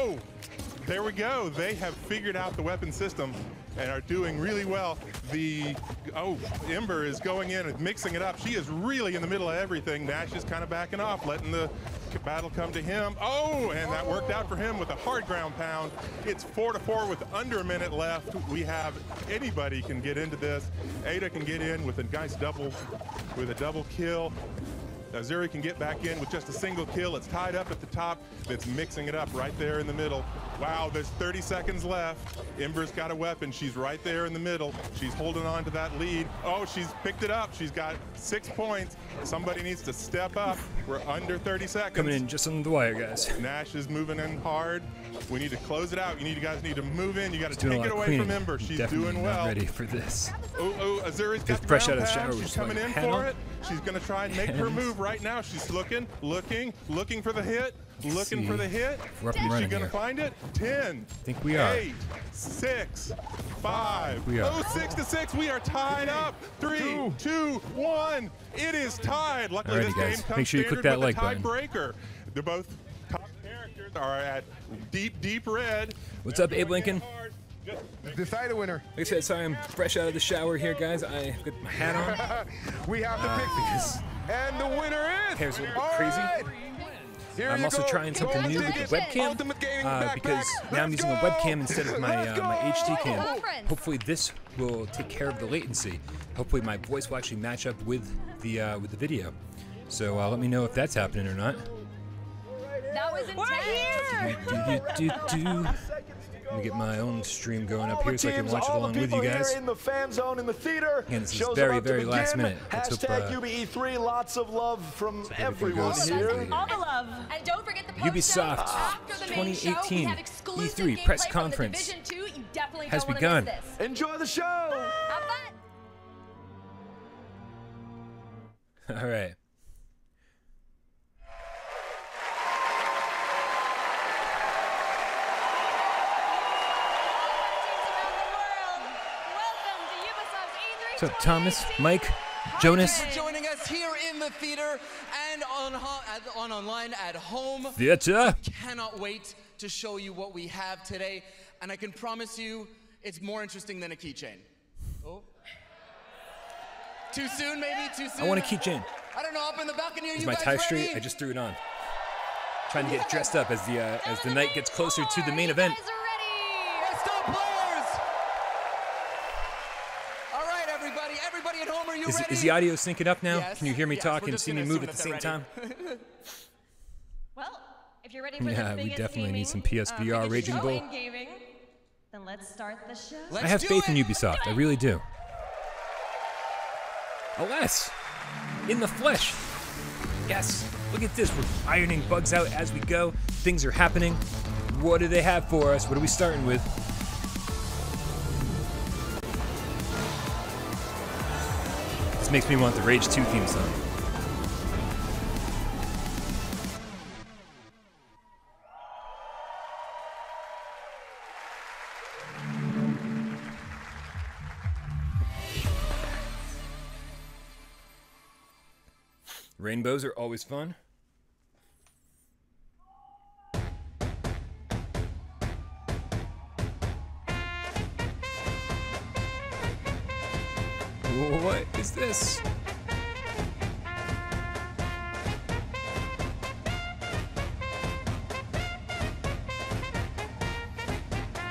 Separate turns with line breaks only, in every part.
Oh, there we go. They have figured out the weapon system and are doing really well. Ember is going in and mixing it up. She is really in the middle of everything. Nash is kind of backing off, letting the battle come to him. Oh, and that worked out for him with a hard ground pound. It's 4-4 with under a minute left. We have anybody can get into this. Ada can get in with a nice double kill. Azuri can get back in with just a single kill. It's tied up at the top. It's mixing it up right there in the middle. Wow, there's 30 seconds left. Ember's got a weapon. She's right there in the middle. She's holding on to that lead. Oh, she's picked it up. She's got 6 points. Somebody needs to step up. We're under 30 seconds.
Coming in just on the wire, guys.
Nash is moving in hard. We need to close it out. You guys need to move in. You got to take it away from Ember. She's doing well.
Not ready for this.
Oh, Azuri's got the
fresh out
ground
of the
pound.
shower.
She's coming in for it. She's going to try and make her move right now. She's looking for the hit. Looking for the hit.
We're up and running.
Is she going to find it? 10.
I think we are.
8, 6, 5.
We are.
Oh, 6-6. We are tied up. 3, 2, 1. It is tied. Luckily, this game comes
make sure you click that like button.
Tiebreaker. They're both top characters are at deep red.
What's up, Abe Lincoln?
Decide a winner.
Like I said, sorry, I'm fresh out of the shower here, guys. I got my hat on.
We have to pick
because
and the winner is.
Hair's a little bit crazy. I'm also trying something new with the webcam because now I'm using a webcam instead of my HD cam. Hopefully this will take care of the latency. Hopefully my voice will actually match up with the video. So let me know if that's happening or not.
That was intense.
Let me get my own stream going up here so I can watch it along with you guys.
In the fan zone in the theater.
Again, this is very last minute.
Hashtag UBE3, lots of love from everyone here.
All the love. And don't forget the
Ubisoft 2018 E3 press conference has begun.
Enjoy the show.
Have fun.
All right. What's up, Thomas, Mike, Jonas?
Thank you for joining us here in the theater and on online at home.
Theater.
Cannot wait to show you what we have today, and I can promise you it's more interesting than a keychain. Oh. Too soon, maybe? Too soon?
I want a keychain.
I don't know, up in the balcony, are
Is
you
my
guys
tie
ready?
straight? I just threw it on. Trying to get dressed up as the night gets closer to the main event.
Everybody at home, are you ready?
Is the audio syncing up now?
Yes.
Can you hear me talk and see me move at the same
ready.
time?
Well, if you're ready for
Yeah,
the
we
biggest
definitely need some
gaming,
PSVR Raging
show
Bull.
in gaming, then let's start the show.
I have faith in Ubisoft. I really do. Alas, in the flesh. Yes, look at this. We're ironing bugs out as we go. Things are happening. What do they have for us? What are we starting with? This makes me want the Rage 2 theme song. Rainbows are always fun. What is this?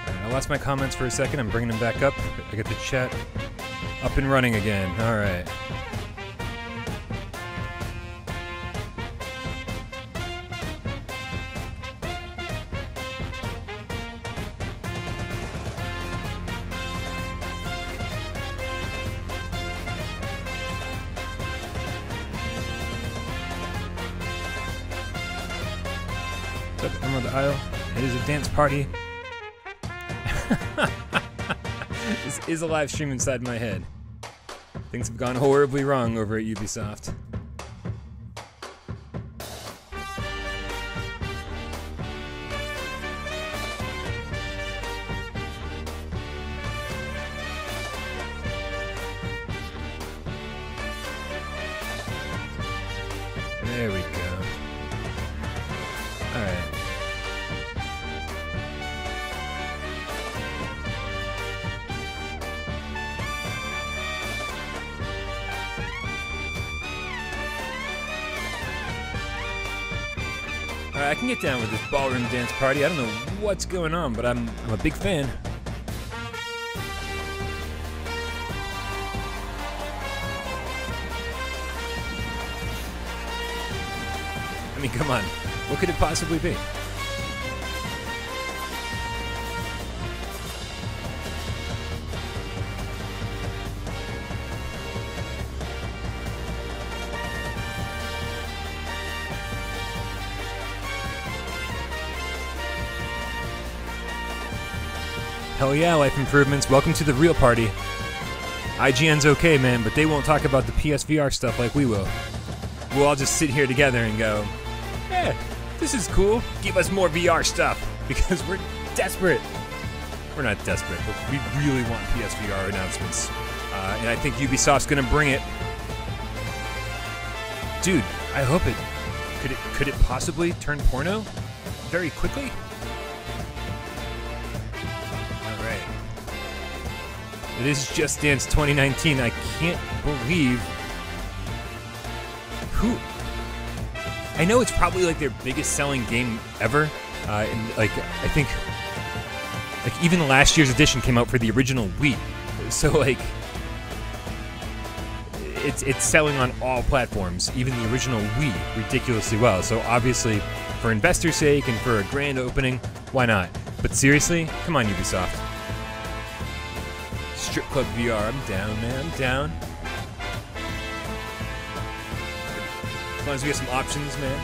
I lost my comments for a second. I'm bringing them back up. I got the chat up and running again. All right. What's up, Emerald Isle? It is a dance party. This is a live stream inside my head. Things have gone horribly wrong over at Ubisoft. There we go. Alright. I can get down with this ballroom dance party. I don't know what's going on, but I'm a big fan. I mean, come on. What could it possibly be? Hell yeah, Life Improvements. Welcome to the real party. IGN's okay, man, but they won't talk about the PSVR stuff like we will. We'll all just sit here together and go, eh, this is cool. Give us more VR stuff. Because we're desperate. We're not desperate, but we really want PSVR announcements. And I think Ubisoft's gonna bring it. Dude, I hope it. Could it possibly turn porno very quickly? It is Just Dance 2019. I can't believe who. I know it's probably like their biggest selling game ever. And like I think, like even last year's edition came out for the original Wii. So like, it's selling on all platforms, even the original Wii, ridiculously well. So obviously, for investors' sake and for a grand opening, why not? But seriously, come on, Ubisoft. Strip Club VR, I'm down, man, I'm down. As long as we get some options, man.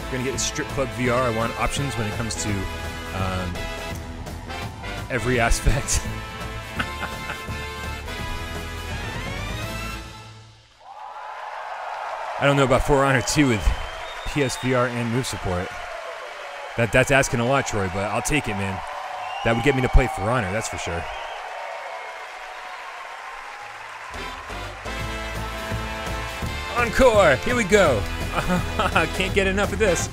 We're gonna get a Strip Club VR. I want options when it comes to every aspect. I don't know about For Honor 2 with PSVR and move support. That's asking a lot, Troy, but I'll take it, man. That would get me to play For Honor, that's for sure. Encore! Here we go! Can't get enough of this.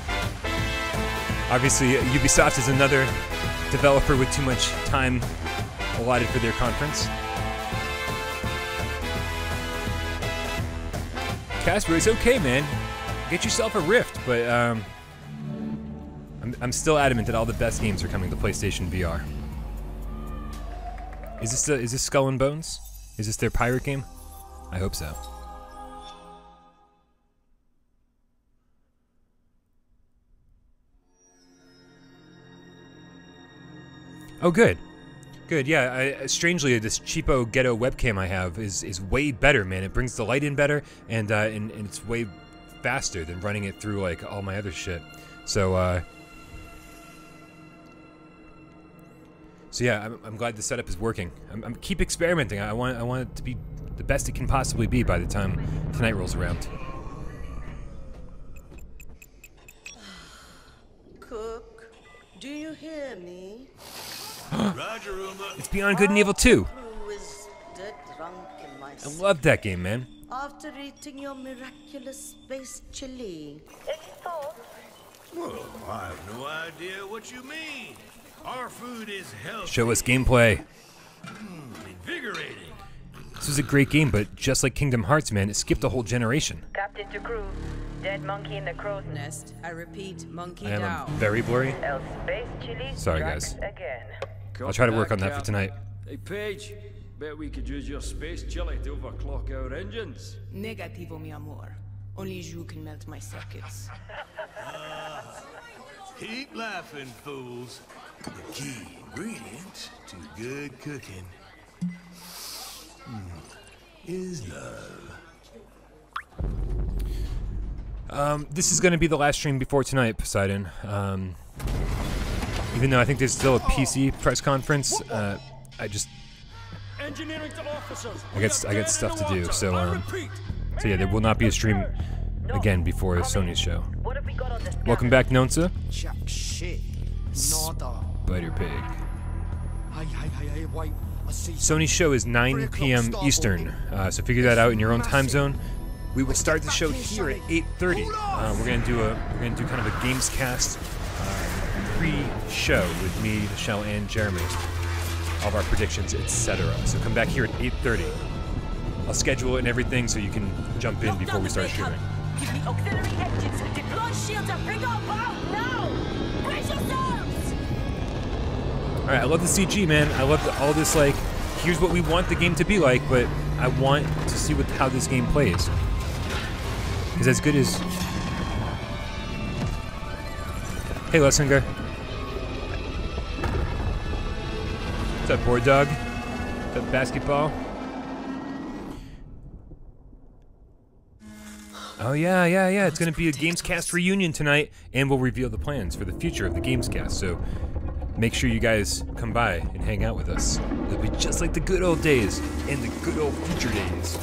Obviously, Ubisoft is another developer with too much time allotted for their conference. Casper, it's okay, man. Get yourself a Rift, but I'm still adamant that all the best games are coming to PlayStation VR. Is this Skull and Bones? Is this their pirate game? I hope so. Oh, good. Good, yeah. Strangely, this cheapo ghetto webcam I have is way better, man. It brings the light in better, and it's way faster than running it through like all my other shit. So yeah, I'm glad the setup is working. I'm keep experimenting. I want it to be the best it can possibly be by the time tonight rolls around.
Cook, do you hear me?
It's Beyond Good and Evil 2.
Who is dead drunk in my
I love that game, man.
After eating your miraculous space chili.
Well, I have no idea what you mean. Our food is healthy.
Show us gameplay.
Invigorating.
This was a great game, but just like Kingdom Hearts, man, it skipped a whole generation.
Captain to crew. Dead monkey in the crow's nest. I repeat, monkey
I
down.
am very blurry.
El space chili.
Sorry, guys.
Again.
I'll try to work on that for tonight.
Hey, Paige. Bet we could use your space chili to overclock our engines.
Negativo, mi amor. Only you can melt my circuits.
Keep laughing, fools. The key ingredient to good cooking is love.
This is going to be the last stream before tonight, Poseidon. Even though I think there's still a PC press conference, I got stuff to do. So yeah, there will not be a stream again before Sony's show. Welcome back, Nonsa. Spider Pig. Sony's show is 9 p.m. Eastern, so figure that out in your own time zone. We will start the show here at 8:30. We're gonna do kind of a Gamescast pre-show with me, Michelle, and Jeremy. All of our predictions, etc. So come back here at 8:30. I'll schedule it and everything so you can jump in before we start shooting.
Give me auxiliary engines. Deploy shields and bring up out now. Brace yourselves.
All right, I love the CG, man. I love all this, like, here's what we want the game to be like, but I want to see how this game plays. Because as good as... Hey, Lessinger. What's up, board dog? What's up, basketball? Oh, yeah. It's going to be a Gamescast reunion tonight, and we'll reveal the plans for the future of the Gamescast. So make sure you guys come by and hang out with us. It'll be just like the good old days and the good old future days.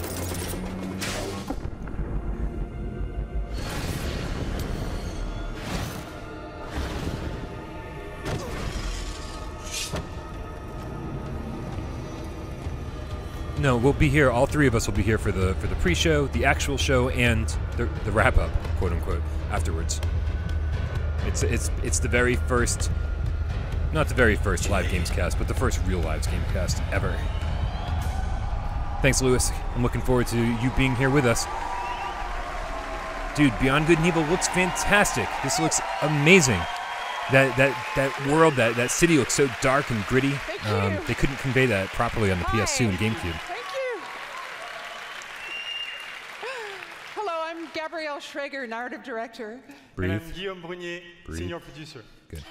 No, we'll be here. All three of us will be here for the pre-show, the actual show, and the wrap-up, quote unquote, afterwards. It's the very first, not the very first live Gamescast, but the first real live Gamescast ever. Thanks, Lewis. I'm looking forward to you being here with us. Dude, Beyond Good and Evil looks fantastic. This looks amazing. That world, that city looks so dark and gritty. They couldn't convey that properly on the PS2 and GameCube.
Hello, I'm Gabrielle Schrager, narrative director.
Breathe.
And I'm Guillaume Brunier, senior producer.
Good.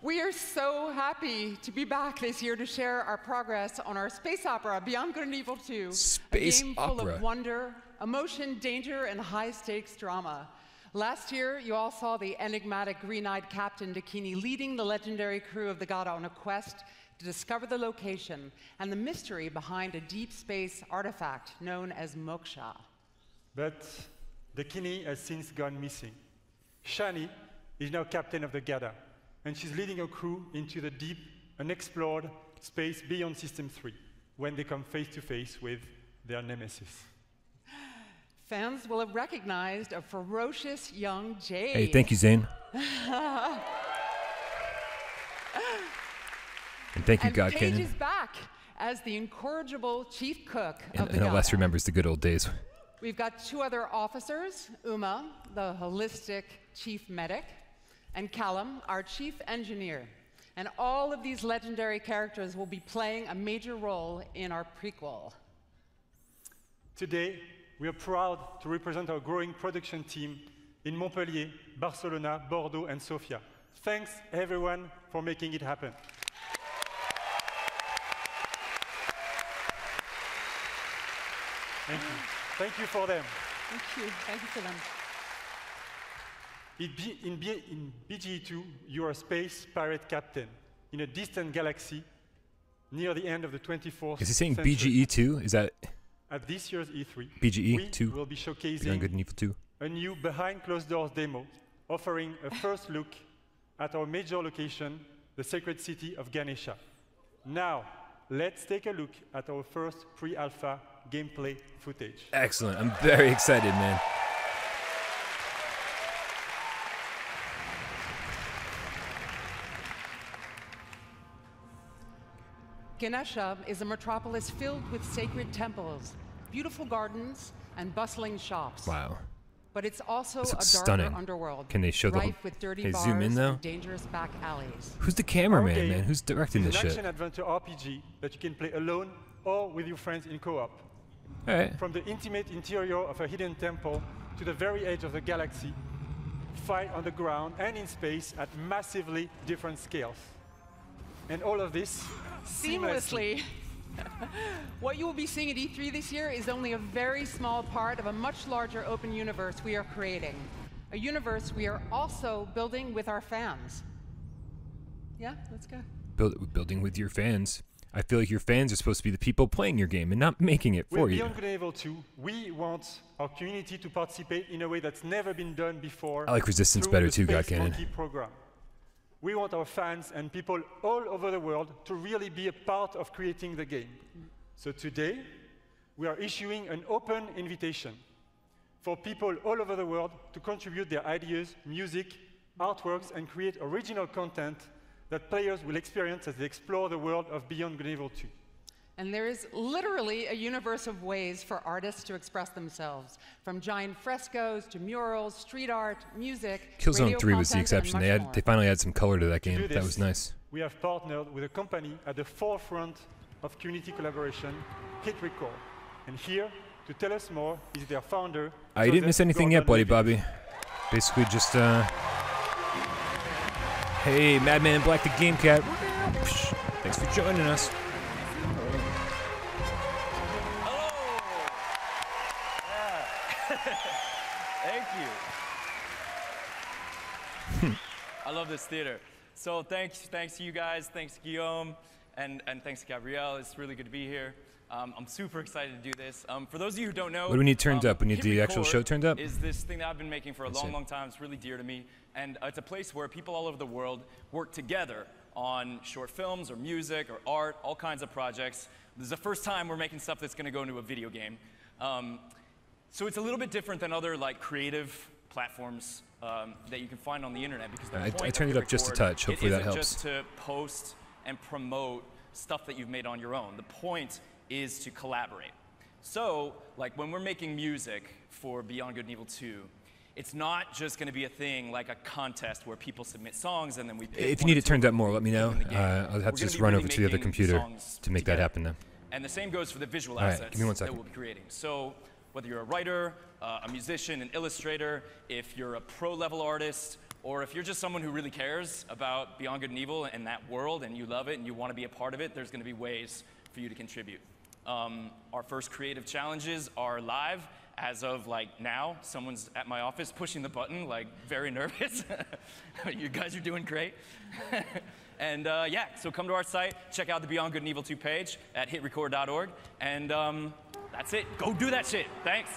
We are so happy to be back this year to share our progress on our space opera, Beyond Good and Evil 2.
Space
a game
opera.
full of wonder, emotion, danger, and high-stakes drama. Last year, you all saw the enigmatic green-eyed Captain Dakini leading the legendary crew of the Gada on a quest to discover the location and the mystery behind a deep space artifact known as Moksha.
But Dakini has since gone missing. Shani is now captain of the Gada, and she's leading a crew into the deep, unexplored space beyond System 3, when they come face to face with their nemesis.
Fans will have recognized a ferocious young Jade.
Hey, thank you, Zane. And thank you, God
Paige
Cannon.
is back as the incorrigible chief cook of the
And Aless
Gada.
remembers the good old days.
We've got two other officers, Uma, the holistic chief medic, and Callum, our chief engineer. And all of these legendary characters will be playing a major role in our prequel.
Today, we are proud to represent our growing production team in Montpellier, Barcelona, Bordeaux, and Sofia. Thanks, everyone, for making it happen. Thank you. Thank you for them.
Thank you. Thank you for them.
In BGE2, you are a space pirate captain in a distant galaxy near the end of the 24th
Is he saying
century.
BGE2? Is that...
At this year's E3,
BGE2?
we will be showcasing
Beyond Good and Evil 2.
a new behind closed doors demo, offering a first look at our major location, the sacred city of Ganesha. Now, let's take a look at our first pre-alpha gameplay footage.
Excellent. I'm very excited, man.
Ganesha is a metropolis filled with sacred temples, beautiful gardens, and bustling shops.
Wow.
But it's also
This
a
looks
darker
stunning.
underworld,
Can they show the whole...
rife with dirty
Hey,
bars
zoom in, though?
and dangerous back alleys.
Who's the
Our
cameraman,
game
man? Who's directing
is
this
an
shit?
action-adventure RPG that you can play alone or with your friends in co-op.
All right.
From the intimate interior of a hidden temple to the very edge of the galaxy, fight on the ground and in space at massively different scales. And all of this
Seamlessly. What you will be seeing at E3 this year is only a very small part of a much larger open universe we are creating. A universe we are also building with our fans. Yeah, let's go.
Building with your fans. I feel like your fans are supposed to be the people playing your game and not making it for
With
you.
Beyond Good and Evil 2, we want our community to participate in a way that's never been done before.
I like Resistance
through
better
the
too,
Space
God Cannon.
Monkey program. We want our fans and people all over the world to really be a part of creating the game. So today, we are issuing an open invitation for people all over the world to contribute their ideas, music, artworks, and create original content that players will experience as they explore the world of Beyond Good and Evil 2.
And there is literally a universe of ways for artists to express themselves, from giant frescoes to murals, street art, music.
Killzone 3 was the exception. They finally had some color to that game. That was nice.
We have partnered with a company at the forefront of community collaboration, Hit Record. And here, to tell us more, is their founder.
You didn't miss anything yet, buddy Bobby. Basically just, hey, Madman in Black the Game Cat. Thanks for joining us.
Thank you. I love this theater. So thanks to you guys, thanks to Guillaume, and thanks to Gabrielle. It's really good to be here. I'm super excited to do this. For those of you who don't know,
what do we need turned up? We need the actual show turned up?
Is this thing that I've been making for a long time. It's really dear to me. And it's a place where people all over the world work together on short films or music or art, all kinds of projects. This is the first time we're making stuff that's going to go into a video game. So it's a little bit different than other like creative platforms that you can find on the internet, because
I turned it up just a touch. Hopefully that helps.
It isn't just to post and promote stuff that you've made on your own. The point is to collaborate. So like when we're making music for Beyond Good and Evil 2, it's not just going to be a thing like a contest where people submit songs and then we pick.
If you need it turned up more, let me know. I'll have to just run over to the other computer to make that happen then.
And the same goes for the visual assets
give me 1 second.
that we'll be creating. So whether you're a writer, a musician, an illustrator, if you're a pro-level artist, or if you're just someone who really cares about Beyond Good and Evil and that world and you love it and you want to be a part of it, there's going to be ways for you to contribute. Our first creative challenges are live. As of like now, someone's at my office pushing the button, like very nervous. You guys are doing great. And yeah, so come to our site, check out the Beyond Good and Evil 2 page at hitrecord.org, and that's it. Go do that shit. Thanks.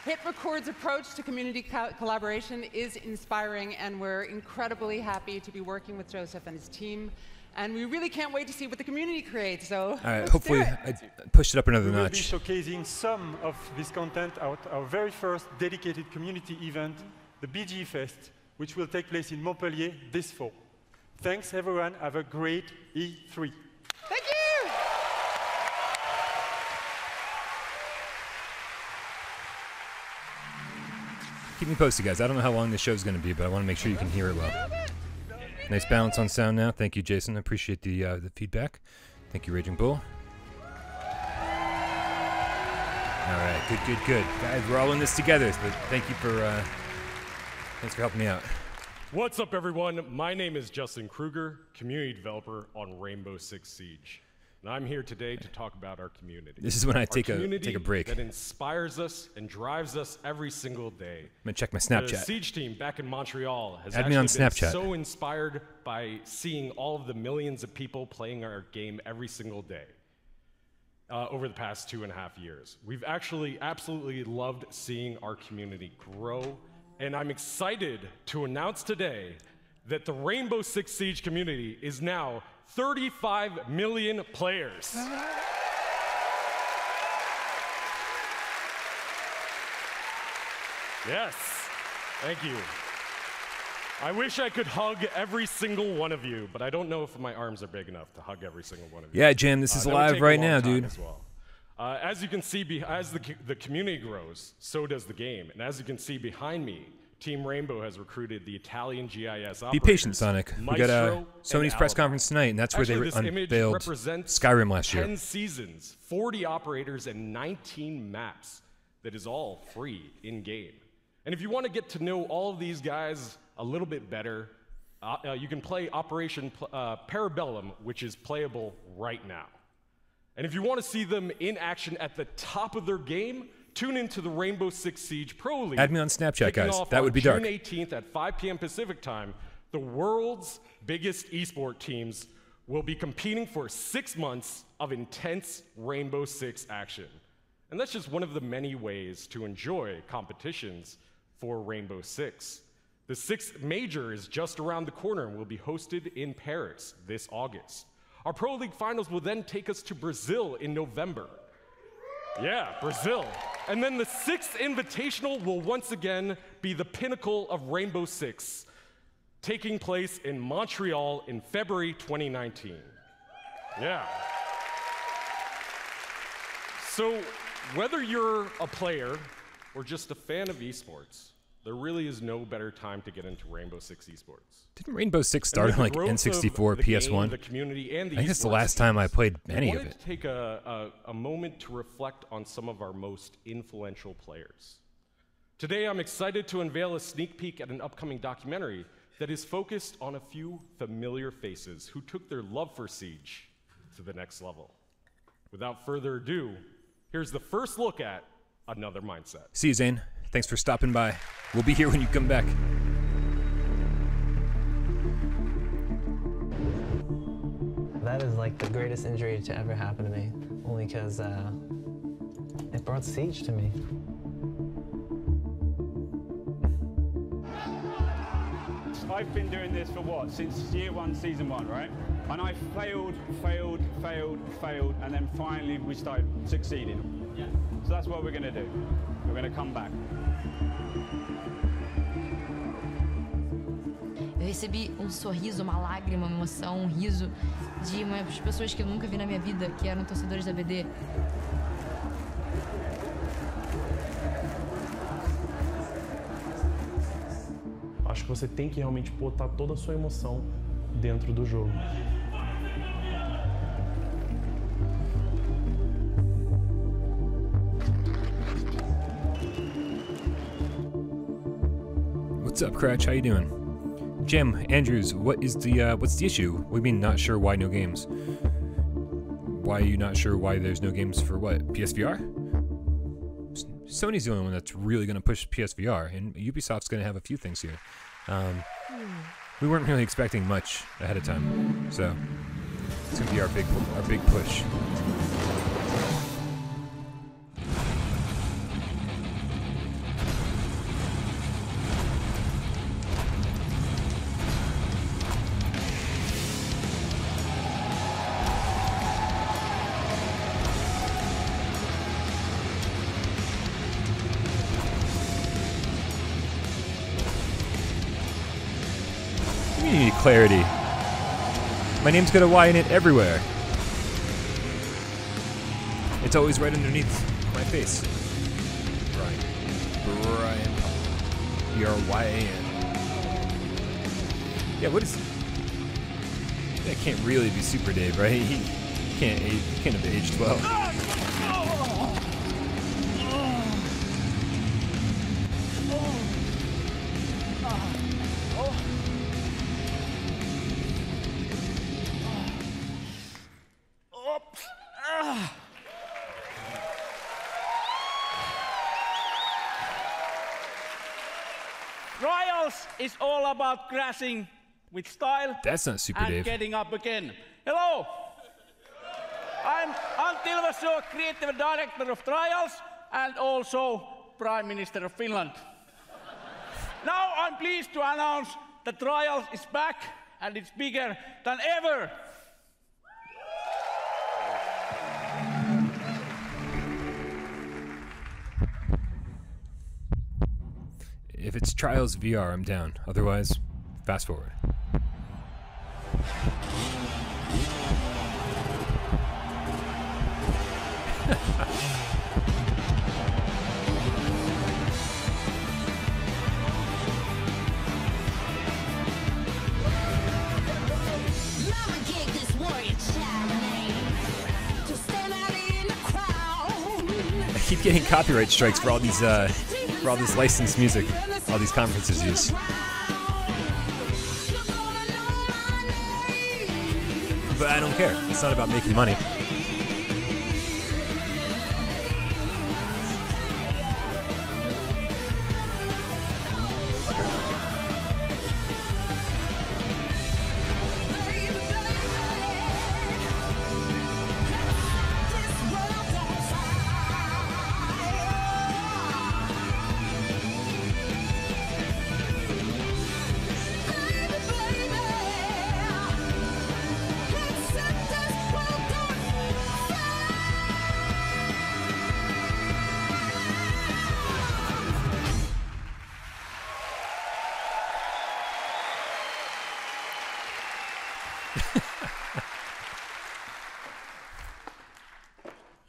Hit Record's approach to community collaboration is inspiring, and we're incredibly happy to be working with Joseph and his team. And we really can't wait to see what the community creates. So,
all right, hopefully I pushed it up another notch.
We will be showcasing some of this content at our very first dedicated community event, the BGE Fest, which will take place in Montpellier this fall. Thanks, everyone. Have a great E3.
Thank you.
Keep me posted, guys. I don't know how long this show's going to be, but I want to make sure you can hear it well. Nice balance on sound now. Thank you, Jason. I appreciate the feedback. Thank you, Raging Bull. All right, good. Guys, we're all in this together, but thank you for, thanks for helping me out.
What's up, everyone? My name is Justin Kruger, community developer on Rainbow Six Siege. And I'm here today to talk about our community.
This is when I take a break.
That inspires us and drives us every single day.
I'm gonna check my Snapchat.
The Siege team back in Montreal has
Add me on
actually been
Snapchat.
so inspired by seeing all of the millions of people playing our game every single day over the past 2.5 years. We've actually absolutely loved seeing our community grow, and I'm excited to announce today that the Rainbow Six Siege community is now 35 million players. Yes, thank you. I wish I could hug every single one of you, but I don't know if my arms are big enough to hug every single one of you.
Yeah, Jam, this is live right now, dude.
As well. As you can see, as the community grows, so does the game. And as you can see behind me, Team Rainbow has recruited the Italian GIS operators.
Be patient, Sonic. We got Sony's press conference tonight, and that's where they unveiled Skyrim last year.
10 seasons, 40 operators, and 19 maps that is all free in-game. And if you want to get to know all of these guys a little bit better, you can play Operation Parabellum, which is playable right now. And if you want to see them in action at the top of their game, tune into the Rainbow Six Siege Pro League.
Add me on Snapchat, guys. That would be dark.
June 18th at 5 p.m. Pacific time, the world's biggest esport teams will be competing for 6 months of intense Rainbow Six action. And that's just one of the many ways to enjoy competitions for Rainbow Six. The 6th major is just around the corner and will be hosted in Paris this August. Our Pro League finals will then take us to Brazil in November. Yeah, Brazil. And then the 6th Invitational will once again be the pinnacle of Rainbow Six, taking place in Montreal in February 2019. Yeah. So whether you're a player or just a fan of esports, there really is no better time to get into Rainbow Six esports.
Didn't Rainbow Six start on like N64, PS1?
The community and the
I think it's the last time I played any of it.
I wanted to take a moment to reflect on some of our most influential players. Today, I'm excited to unveil a sneak peek at an upcoming documentary that is focused on a few familiar faces who took their love for Siege to the next level. Without further ado, here's the first look at Another Mindset.
See you, Zane. Thanks for stopping by. We'll be here when you come back.
That is like the greatest injury to ever happen to me, only because it brought Siege to me.
I've been doing this for what? Since year 1, season 1, right? And I failed, and then finally we started succeeding. Yeah. So that's what we're going to do. We're going to come back.
Eu recebi sorriso, uma lágrima, uma emoção, riso de umas pessoas que eu nunca vi na minha vida, que eram torcedores da BD.
Acho que você tem que realmente botar toda a sua emoção dentro do jogo.
What's up, Crouch? How you doing? Jim Andrews, what's the issue? What do you mean not sure why no games? Why are you not sure why there's no games for what? PSVR? Sony's the only one that's really going to push PSVR, and Ubisoft's going to have a few things here. We weren't really expecting much ahead of time, so it's going to be our big push. Clarity. My name's got a Y in it everywhere. It's always right underneath my face. Brian. B-R-Y-A-N. Yeah, what is... That can't really be Super Dave, right? He can't have aged 12.
Trials is all about crashing with style.
That's not Super
and
Dave.
Getting up again. Hello. I'm Antti Ilvassuo, creative director of Trials and also Prime Minister of Finland. Now I'm pleased to announce that Trials is back and it's bigger than ever.
If it's Trials VR, I'm down. Otherwise, fast forward. I keep getting copyright strikes for all these licensed music, all these conferences use. But I don't care. It's not about making money.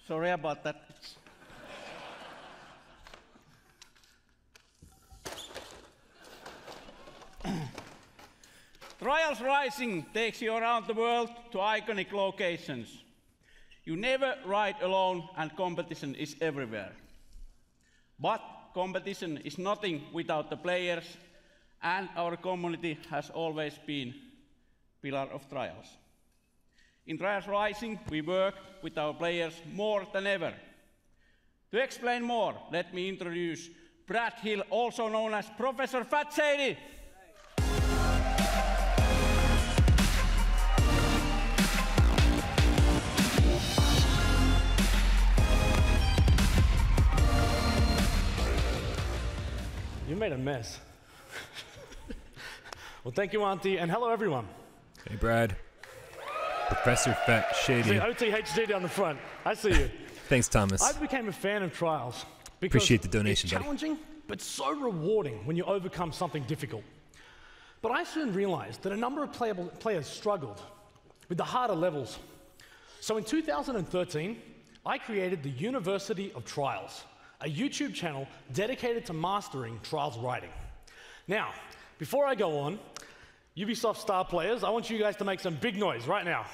Sorry about that. Trials Rising takes you around the world to iconic locations. You never ride alone, and competition is everywhere. But competition is nothing without the players, and our community has always been a pillar of Trials. In Trials Rising, we work with our players more than ever. To explain more, let me introduce Brad Hill, also known as Professor Fat Shady.
You made a mess. Well, thank you, Auntie, and hello, everyone.
Hey, Brad. Professor Fat Shady.
See OTHD down the front. I see you.
Thanks, Thomas.
I became a fan of Trials because
Appreciate the donation,
it's
buddy.
challenging, but so rewarding when you overcome something difficult. But I soon realized that a number of players struggled with the harder levels. So in 2013, I created the University of Trials, a YouTube channel dedicated to mastering Trials writing. Now, before I go on, Ubisoft star players, I want you guys to make some big noise right now.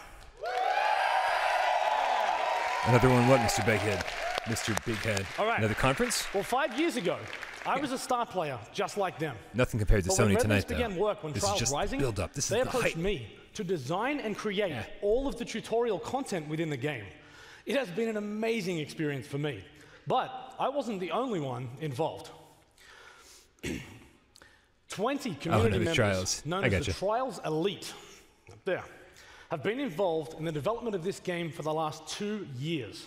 Another one, what, Mr. Bighead? Mr. Bighead.
All right.
Another conference?
Well, 5 years ago, I was a star player just like them.
Nothing compared to
But
Sony
when
tonight, though.
began work when
This
Trials
is just
Rising,
build up. This
they
is the
approached
hype.
me to design and create all of the tutorial content within the game. It has been an amazing experience for me, but I wasn't the only one involved. 20 community members,
Trials.
known as the Trials Elite, up there, have been involved in the development of this game for the last 2 years.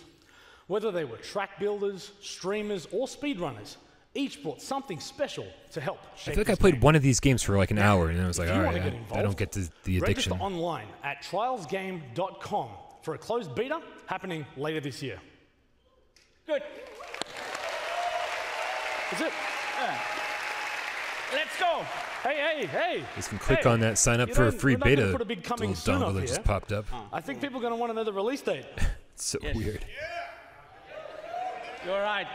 Whether they were track builders, streamers, or speedrunners, each brought something special to help shape
I feel like I
this
played
game.
one of these games for like an hour, and I was like,
If
all
you
right,
want to get
I
involved,
don't get the addiction.
register online at trialsgame.com for a closed beta happening later this year.
Good.
That's it.
Let's go.
Hey.
You can click on that, sign up for a free
we're not gonna
beta
put a big coming
little
soon
dongle
up
that
here.
just popped up.
I think people are going to want to know the release date.
It's so weird.
You're right.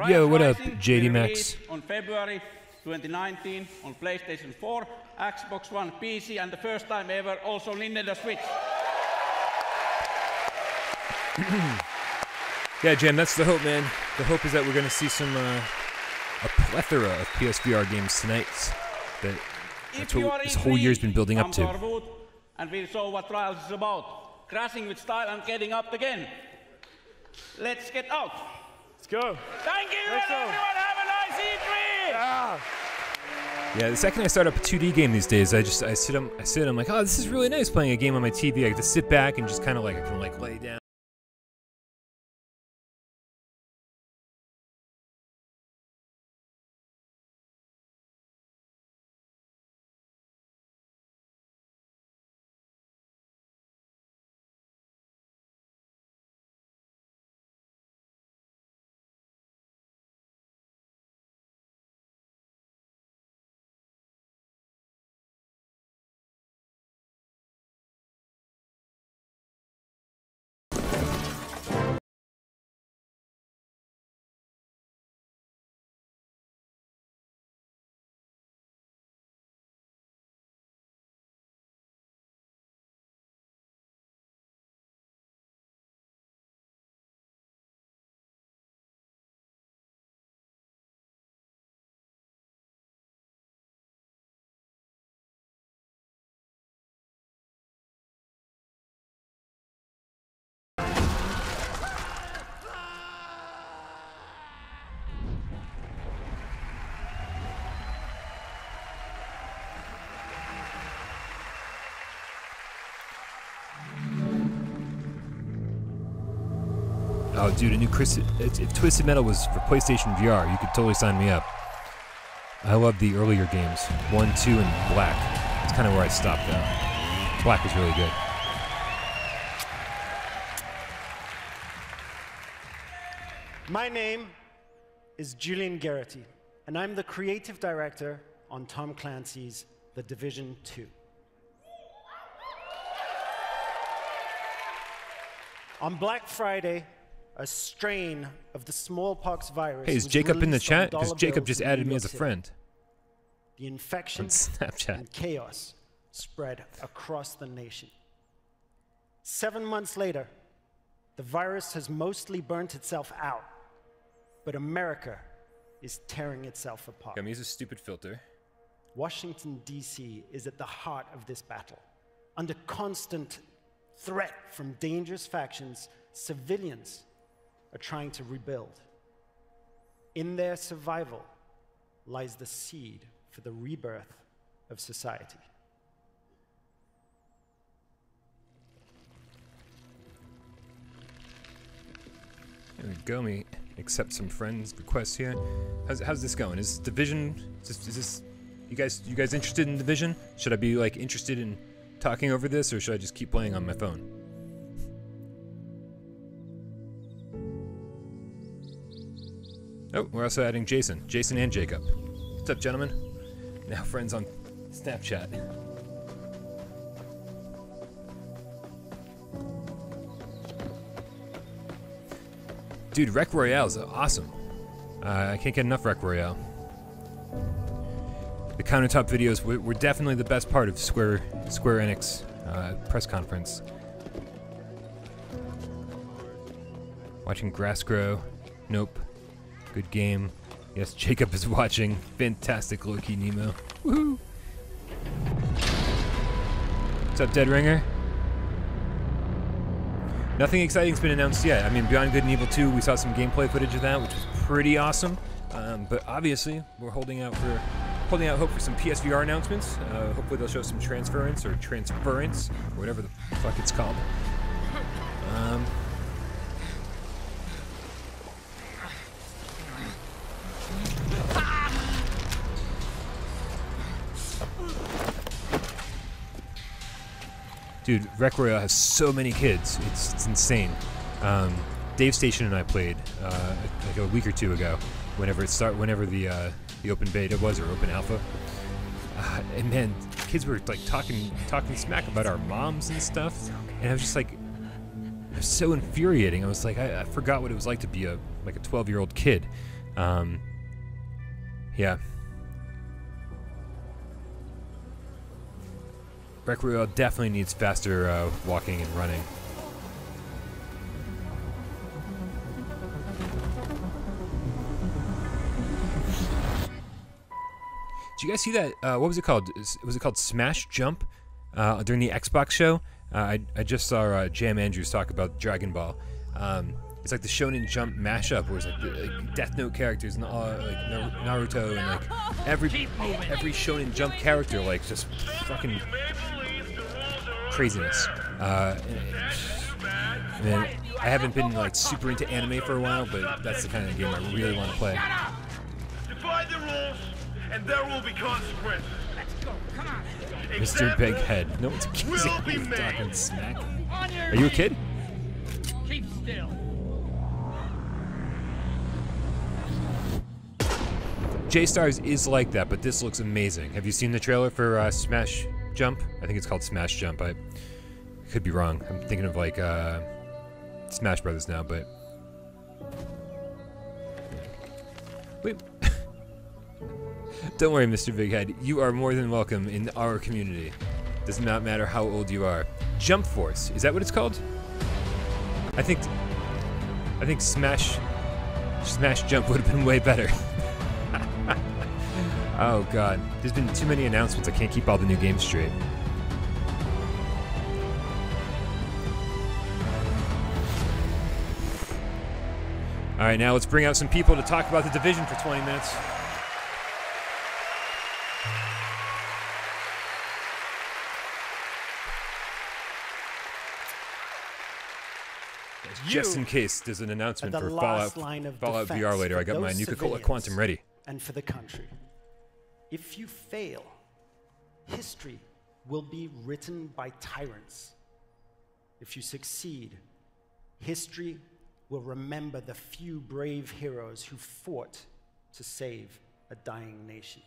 Yo, what up,
Rising
JD
will
Max?
release on February 2019 on PlayStation 4, Xbox One, PC, and the first time ever also Nintendo Switch.
Yeah, Jam, that's the hope, man. The hope is that we're going to see some a plethora of PSVR games tonight. That's what this whole year's been building up to.
Come to our booth and we'll show what Trials is about. Crashing with style and getting up again. Let's get out.
Let's go.
Thank you, and everyone. Have a nice E3.
Yeah, the second I start up a 2D game these days, I sit, I'm like, oh, this is really nice playing a game on my TV. I get to sit back and just kind of like, I can like lay down. Oh, dude, a new if Twisted Metal was for PlayStation VR, you could totally sign me up. I love the earlier games, 1, 2, and Black. That's kind of where I stopped though. Black was really good.
My name is Julian Garrity, and I'm the creative director on Tom Clancy's The Division 2. On Black Friday, a strain of the smallpox virus.
Hey, is
was
Jacob in the
released on
chat? Because
dollar
Jacob
bills
just
in
added
New
me
York
as a
City.
friend.
The infection
On Snapchat.
and chaos spread across the nation. 7 months later, the virus has mostly burnt itself out, but America is tearing itself apart.
I'm use a stupid filter.
Washington, D.C. is at the heart of this battle. Under constant threat from dangerous factions, civilians are trying to rebuild. In their survival lies the seed for the rebirth of society.
There we go. Me accept some friends' requests here. How's this going? Is Division? Is this? You guys interested in Division? Should I be like interested in talking over this, or should I just keep playing on my phone? Oh, we're also adding Jason and Jacob. What's up, gentlemen? Now friends on Snapchat. Dude, Rec Royale is awesome. I can't get enough Rec Royale. The countertop videos were definitely the best part of Square Enix press conference. Watching grass grow. Nope. Good game. Yes, Jacob is watching. Fantastic low-key Nemo. Woohoo! What's up, Dead Ringer? Nothing exciting's been announced yet. I mean, Beyond Good and Evil 2, we saw some gameplay footage of that, which was pretty awesome. But obviously, we're holding out hope for some PSVR announcements. Hopefully, they'll show some Transference, or whatever the fuck it's called. Dude, Rec Royale has so many kids. It's insane. Dave Station and I played like a week or two ago, whenever the open beta was, or open alpha. And man, kids were like talking smack about our moms and stuff, and I was just like, it was so infuriating. I was like, I forgot what it was like to be a 12-year-old kid. Yeah. Rec Royale definitely needs faster walking and running. Did you guys see that? What was it called? Was it called Smash Jump during the Xbox show? I just saw Jam Andrews talk about Dragon Ball. It's like the Shonen Jump mashup, where it's like Death Note characters and like Naruto and like every Shonen Jump character, like just fucking craziness. Man, I haven't been like super into anime for a while, but that's the kind of game I really want to play.
Defy the rules, and there will be consequences. Let's go, come on.
Mr. Big Head. No one's talking smack. Are you a kid?
Keep still.
J-Stars is like that, but this looks amazing. Have you seen the trailer for Smash Jump? I think it's called Smash Jump. I could be wrong. I'm thinking of like Smash Brothers now, but wait. Don't worry, Mr. Big Head. You are more than welcome in our community. Does not matter how old you are. Jump Force. Is that what it's called? I think Smash Jump would have been way better. Oh god, there's been too many announcements. I can't keep all the new games straight. All right, now let's bring out some people to talk about the Division for 20 minutes. Just in case there's an announcement for Fallout VR later, I got my Nuka-Cola Quantum ready.
And for the country. If you fail, history will be written by tyrants. If you succeed, history will remember the few brave heroes who fought to save a dying nation.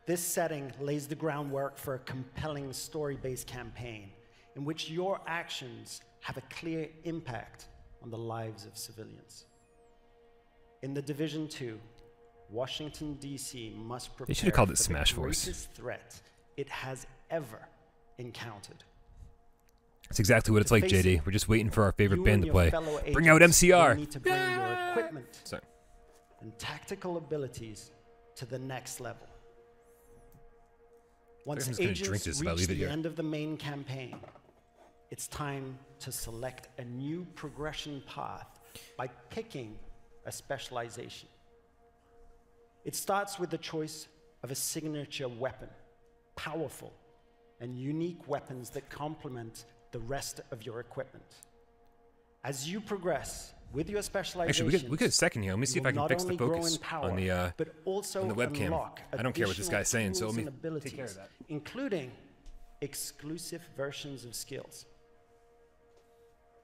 This setting lays the groundwork for a compelling story-based campaign. in which your actions have a clear impact on the lives of civilians. In The Division 2, Washington, D.C. must prepare
They should have called it
for
Smash
the
Force.
greatest threat it has ever encountered.
That's exactly what it's like,
face
JD.
it,
We're just waiting for our favorite
you
band
and
to
your
play.
fellow
Bring out
agents will
MCR.
need to bring your equipment
Sorry.
and tactical abilities to the next level. Once
Everyone's gonna drink
agents
this if I
reach
leave it
the
here.
end of the main campaign, it's time to select a new progression path by picking a specialization. It starts with the choice of a signature weapon, powerful and unique weapons that complement the rest of your equipment. As you progress with your specialization,
Actually, we could a second here. Let me see if I can fix the focus on the webcam. I don't care what this guy's saying, so let me take care of that.
Including exclusive versions of skills.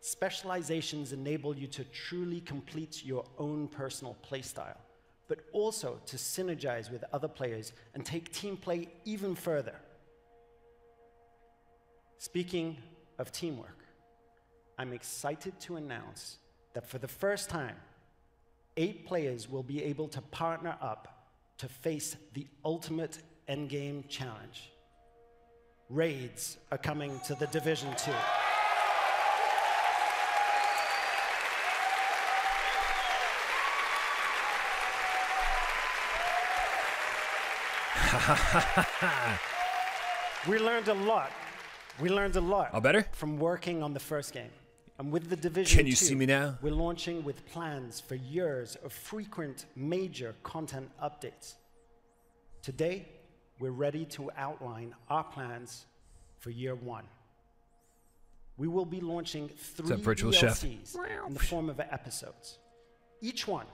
Specializations enable you to truly complete your own personal playstyle, but also to synergize with other players and take team play even further. Speaking of teamwork, I'm excited to announce that for the first time, 8 players will be able to partner up to face the ultimate endgame challenge. Raids are coming to The Division 2. We learned a lot. We learned a lot.
All better?
From working on the first game. And with The Division 2,
Can you see me now?
We're launching with plans for years of frequent major content updates. Today, we're ready to outline our plans for year 1. We will be launching 3
virtual
DLCs
chef?
in the form of episodes. Each one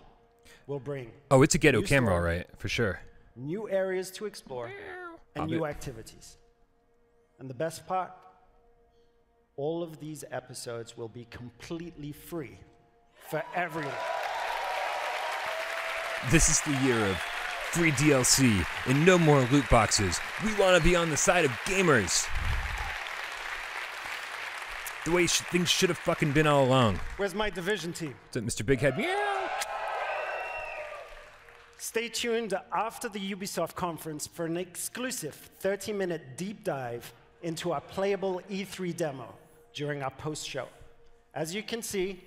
will bring
Oh, it's a ghetto
new
camera, all
story,
right, for sure.
new areas to explore, and
Love
new
it.
activities. And the best part, all of these episodes will be completely free for everyone.
This is the year of free DLC and no more loot boxes. We want to be on the side of gamers. The way things should have fucking been all along.
Where's my Division team?
Is it Mr. Big Head? Meow.
Stay tuned after the Ubisoft conference for an exclusive 30-minute deep dive into our playable E3 demo during our post-show. As you can see,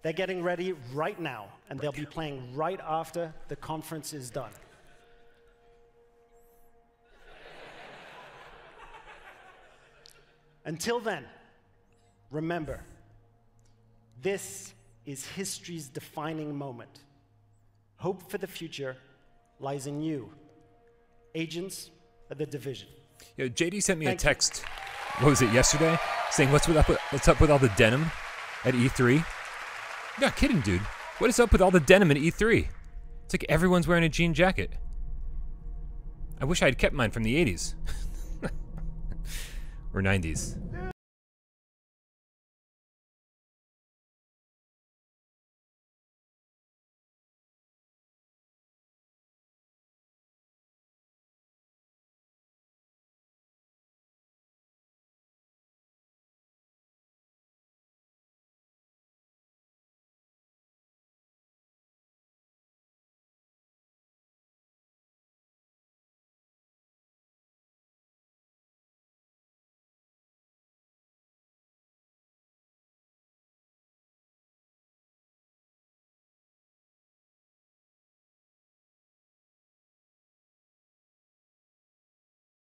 they're getting ready right now, and they'll be playing right after the conference is done. Until then, remember, this is history's defining moment. Hope for the future lies in you, agents of the Division.
Yo, JD sent me
Thank
a text, what was it, yesterday? Saying, what's up with all the denim at E3? You're not kidding, dude. What is up with all the denim at E3? It's like everyone's wearing a jean jacket. I wish I had kept mine from the 80s. Or 90s.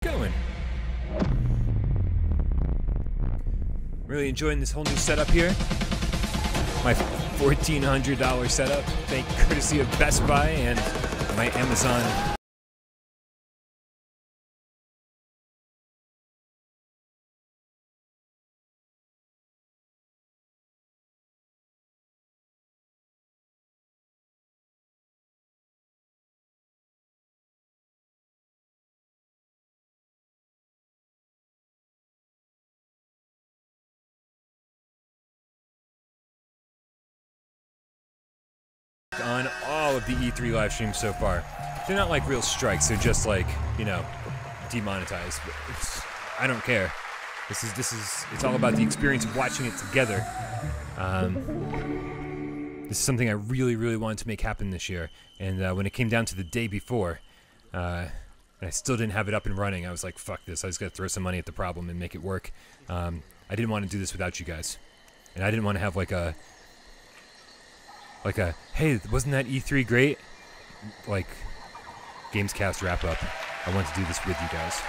Going. Really enjoying this whole new setup here. My $1,400 setup, thank courtesy of Best Buy and my Amazon. On all of the E3 live streams so far. They're not like real strikes, they're just like, you know, demonetized. But I don't care. It's all about the experience of watching it together. This is something I really, really wanted to make happen this year. And when it came down to the day before, and I still didn't have it up and running, I was like, fuck this. I just got to throw some money at the problem and make it work. I didn't want to do this without you guys. And I didn't want to have like a, hey, wasn't that E3 great? Like, Gamescast wrap up. I want to do this with you guys.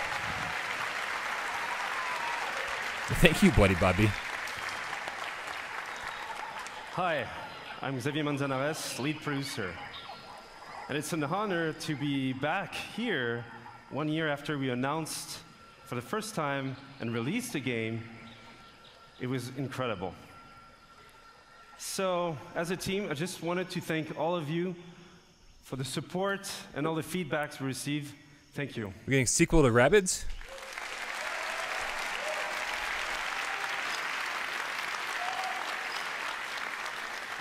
Thank you, Bloody Bobby.
Hi, I'm Xavier Manzanares, lead producer. And it's an honor to be back here 1 year after we announced for the first time and released the game. It was incredible. So, as a team, I just wanted to thank all of you for the support and all the feedbacks we received. Thank you.
We're getting a sequel to Rabbids?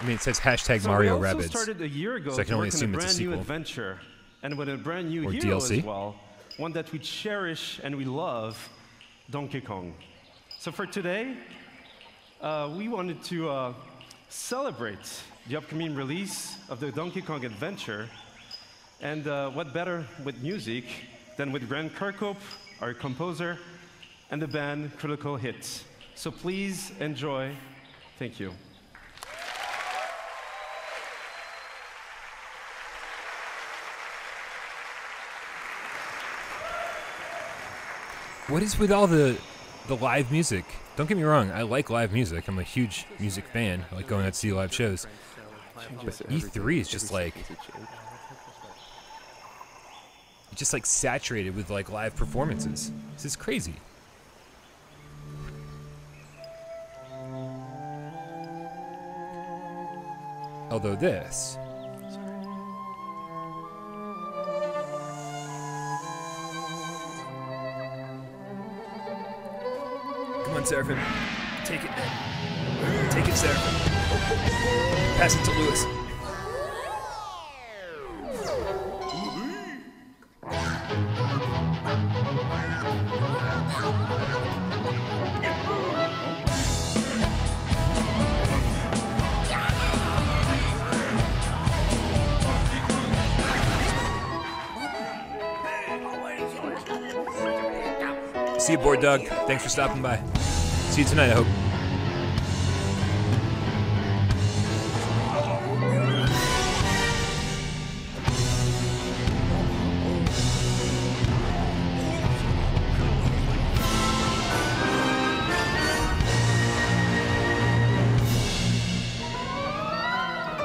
I mean, it says hashtag Mario
we also
Rabbids.
Started a year ago
so I can only assume it's a
brand
sequel.
New adventure, and with a brand new
or
hero
DLC.
as well, one that we cherish and we love, Donkey Kong. So for today, we wanted to celebrate the upcoming release of the Donkey Kong adventure, and what better with music than with Grant Kirkhope, our composer, and the band Critical Hits. So please enjoy. Thank you.
What is with all the live music? Don't get me wrong, I like live music. I'm a huge music fan. I like going out to see live shows. But E3 is just like saturated with like live performances. This is crazy. Although this, come on, Seraphim. Take it, man. Take it, Seraphim. Pass it to Lewis. See you, Board Dog. Thanks for stopping by. See you tonight, I hope.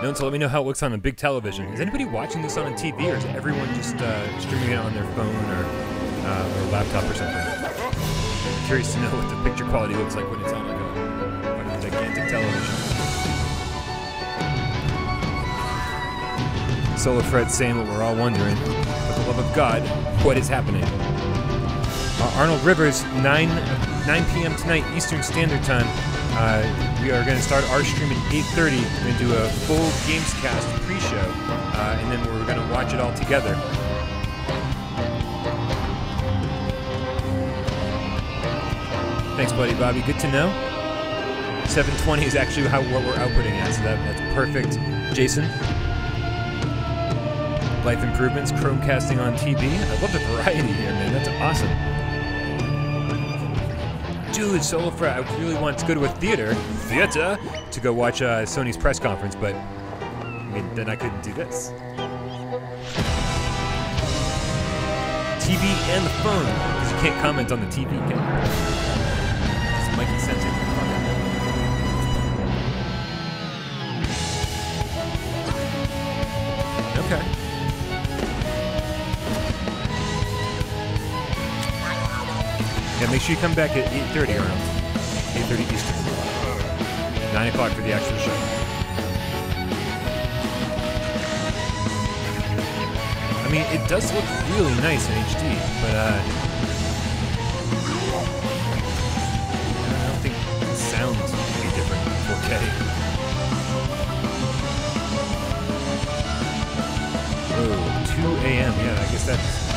No one to let me know how it looks on a big television. Is anybody watching this on a TV, or is everyone just streaming it on their phone or laptop or something? I'm curious to know what the picture quality looks like when it's on like a gigantic television. Solo Fred saying what we're all wondering. For the love of God, what is happening? Arnold Rivers, 9 p.m. tonight, Eastern Standard Time. We are going to start our stream at 8:30. We're going to do a full Gamescast pre-show, and then we're going to watch it all together. Thanks, buddy Bobby. Good to know. 720 is actually what we're outputting at, so that's perfect. Jason. Life improvements, Chromecasting on TV. I love the variety here, man. That's awesome. Dude, Solo Fred, I really want to go to a theater to go watch Sony's press conference, but I mean, then I couldn't do this. TV and the phone, because you can't comment on the TV camera. It's Mikey sent it. Okay. Yeah, make sure you come back at 8:30, Arnold. 8:30 Eastern. 9 o'clock for the actual show. I mean, it does look really nice in HD, but I don't think the sound's any different in 4K. Oh, 2 a.m. Yeah, I guess that's...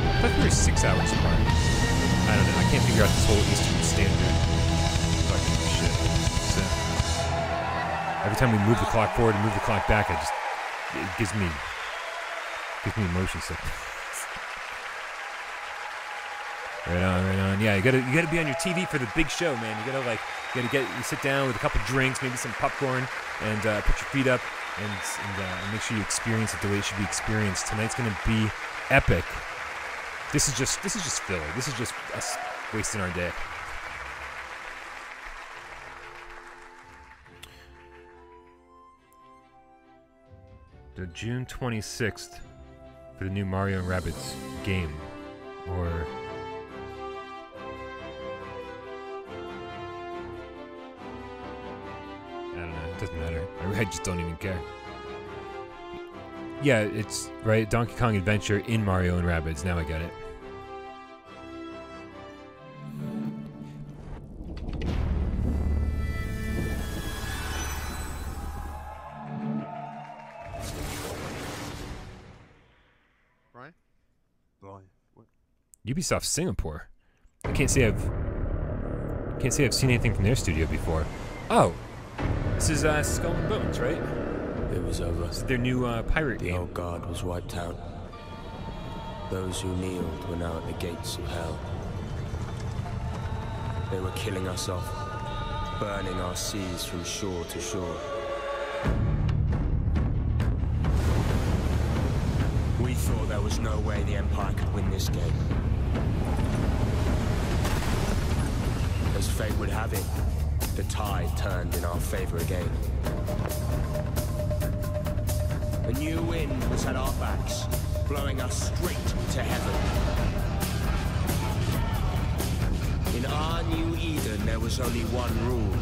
I thought we were 6 hours apart. I don't know. I can't figure out this whole Eastern Standard fucking shit. So, every time we move the clock forward and move the clock back, it gives me motion sickness. Right on. Yeah, you gotta be on your TV for the big show, man. You sit down with a couple drinks, maybe some popcorn, and put your feet up, and make sure you experience it the way it should be experienced. Tonight's gonna be epic. This is just filler. This is just us wasting our day. The June 26th for the new Mario and Rabbids game, or I don't know. It doesn't matter. I just don't even care. Yeah, it's right. Donkey Kong Adventure in Mario and Rabbids. Now I get it.
Brian. What?
Ubisoft Singapore. I can't say I've seen anything from their studio before. Oh, this is Skull and Bones, right?
It was over.
This is their new pirate game.
The old guard was wiped out. Those who kneeled were now at the gates of hell. They were killing us off, burning our seas from shore to shore. We thought there was no way the Empire could win this game. As fate would have it, the tide turned in our favor again. A new wind was at our backs, blowing us straight to heaven. In our new Eden, there was only one rule.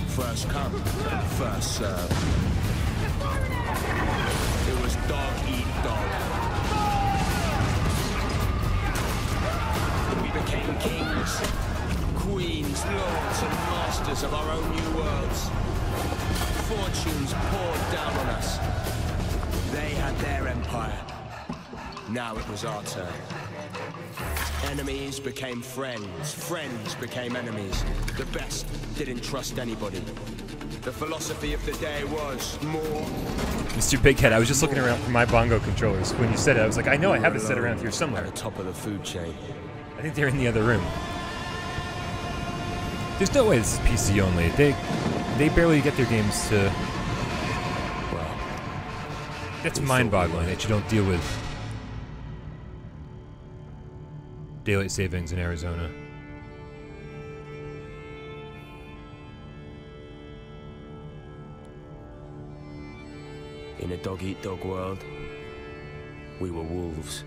First come, first serve. It was dog eat dog. We became kings, queens, lords, and masters of our own new worlds. Fortunes poured down on us. They had their empire. Now it was our turn. Enemies became friends. Friends became enemies. The best didn't trust anybody. The philosophy of the day was more.
Mr. Bighead, I was just looking around for my bongo controllers. When you said it, I was like, I know I have it set around here somewhere.
At the top of the food chain.
I think they're in the other room. There's no way this is PC only. They barely get their games to...
Well...
That's mind-boggling that you don't deal with daylight savings in Arizona.
In a dog-eat-dog world, we were wolves.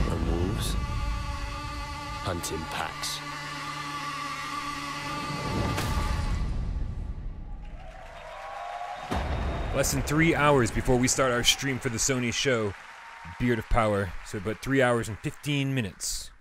And wolves hunt in packs.
Less than 3 hours before we start our stream for the Sony show, Beard of Power. So, but 3 hours and 15 minutes.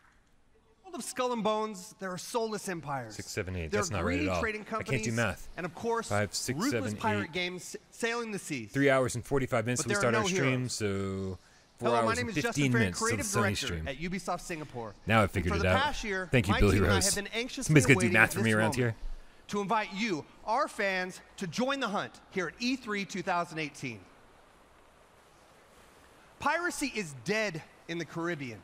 Of Skull and Bones, there are soulless empires.
6, 7, 8.
There
That's
are
not right at all.
trading
I can't do math.
And of course,
5, 6,
ruthless
7,
pirate
8.
games sailing the seas.
3 hours and 45 minutes
But
till we
there are
start
no
our stream.
heroes.
So 4
Hello, my
hours
name
and
is
15
Justin Fair,
minutes till the
creative
Sony
director
stream.
at Ubisoft Singapore.
Now I figured
for
it
the
out.
Past year,
Thank you,
my
Billy
team and I
Rose.
have been anxiously
Somebody's gonna do
awaiting
math for
this
me around
moment
here.
to invite you, our fans, to join the hunt here at E3 2018. Piracy is dead in the Caribbean.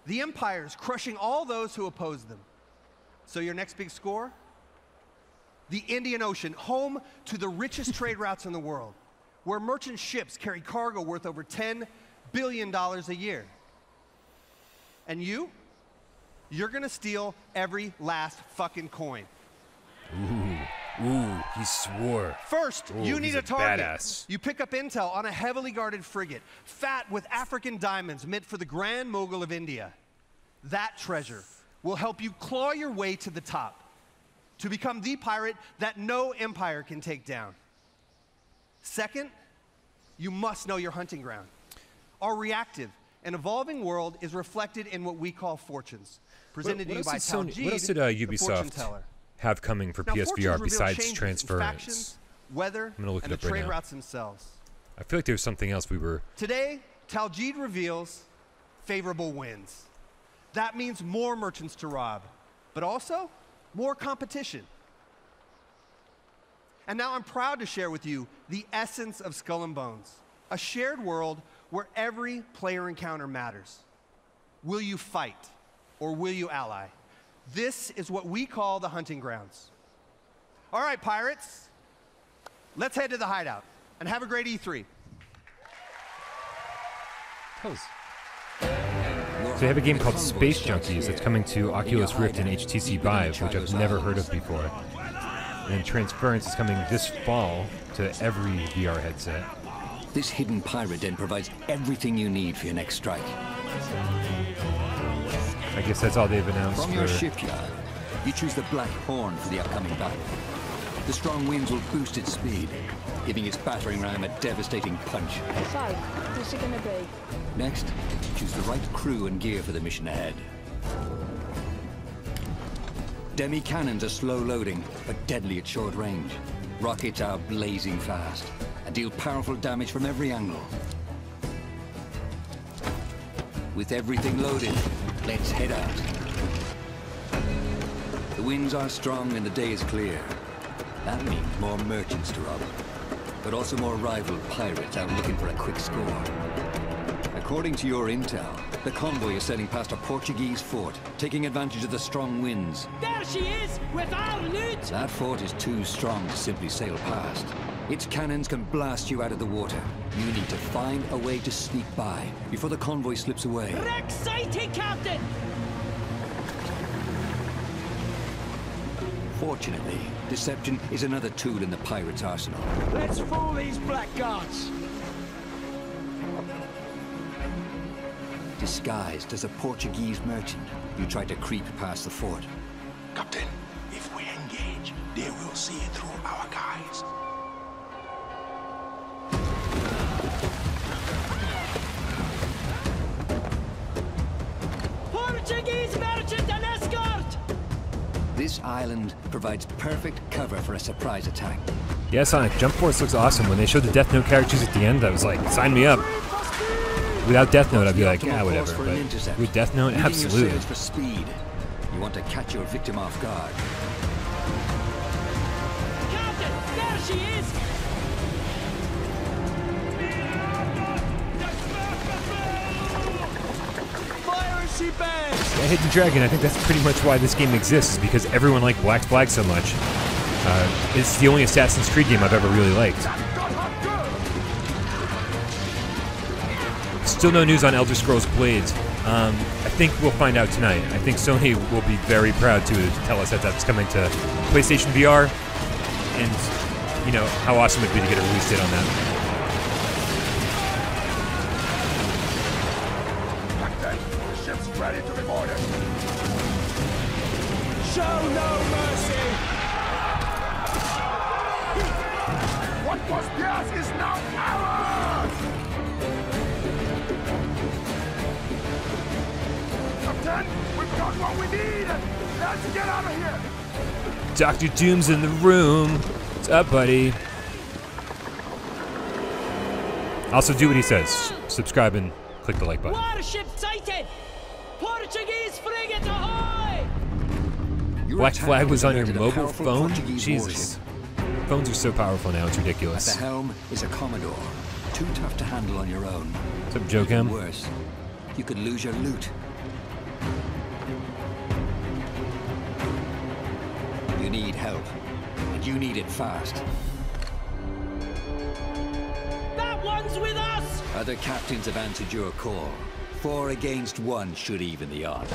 The Empire is crushing all those who oppose them. So your next big score? The Indian Ocean, home to the richest trade routes in the world, where merchant ships carry cargo worth over $10 billion a year. And you're gonna steal every last fucking coin.
Ooh, he swore.
First,
Ooh,
you need
he's
a target.
Badass.
You pick up intel on a heavily guarded frigate, fat with African diamonds meant for the Grand Mogul of India. That treasure will help you claw your way to the top, to become the pirate that no empire can take down. Second, you must know your hunting ground. Our reactive and evolving world is reflected in what we call fortunes, presented to you by Taljeed,
what else did
the fortune
Ubisoft
teller.
have coming for
Now,
PSVR
fortunes reveal
besides
changes in
Transference?
factions, weather,
I'm gonna look
and
it up
the
right
trade
now.
routes themselves.
I feel like there was something else we were...
Today, Taljeed reveals favorable winds. That means more merchants to rob, but also more competition. And now I'm proud to share with you the essence of Skull and Bones, a shared world where every player encounter matters. Will you fight or will you ally? This is what we call the hunting grounds. All right, pirates, let's head to the hideout and have a great E3.
So they have a game called Space Junkies that's coming to Oculus Rift and HTC Vive, which I've never heard of before. And Transference is coming this fall to every VR headset.
This hidden pirate den provides everything you need for your next strike.
I guess that's all they've announced.
From your shipyard, you choose the Black Horn for the upcoming battle. The strong winds will boost its speed, giving its battering ram a devastating punch.
So, what's it gonna be?
Next, choose the right crew and gear for the mission ahead. Demi cannons are slow loading, but deadly at short range. Rockets are blazing fast and deal powerful damage from every angle. With everything loaded, let's head out. The winds are strong and the day is clear. That means more merchants to rob, but also more rival pirates out looking for a quick score. According to your intel, the convoy is sailing past a Portuguese fort, taking advantage of the strong winds.
There she is, with our loot!
That fort is too strong to simply sail past. Its cannons can blast you out of the water. You need to find a way to sneak by before the convoy slips away.
Wreck sighted, Captain!
Fortunately, deception is another tool in the pirates' arsenal.
Let's fool these blackguards!
Disguised as a Portuguese merchant, you try to creep past the fort.
Captain, if we engage, they will see it through our guys.
Portuguese merchant and escort!
This island provides perfect cover for a surprise attack.
Yeah, Sonic, Jump Force looks awesome. When they showed the Death Note characters at the end, I was like, sign me up. Without Death Note, I'd be like, yeah, whatever. But with Death Note, absolutely.
For speed. You want to catch your victim off guard.
Captain, there she is!
Fire as she bangs!
Yeah, Hidden Dragon, I think that's pretty much why this game exists, is because everyone liked Black Flag so much. It's the only Assassin's Creed game I've ever really liked. Still no news on Elder Scrolls Blades. I think we'll find out tonight. I think Sony will be very proud to tell us that that's coming to PlayStation VR, and you know how awesome it'd be to get a release date on that.
Captain, the ship's ready to be boarded.
Show no mercy!
What was theirs is now ours! Captain, we've got what we need! Let's get out of here!
Dr. Doom's in the room. What's up, buddy? Also, do what he says. Subscribe and click the like button.
Warship sighted! Portuguese frigate ahoy!
Black Flag was on your mobile phone? Jesus. Phones are so powerful now, it's ridiculous.
At the helm is a Commodore. Too tough to handle on your own.
What's up, Joe Cam?
Worse, you could lose your loot. You need help, and you need it fast.
That one's with us!
Other captains have answered your call. 4 against 1 should even the odds.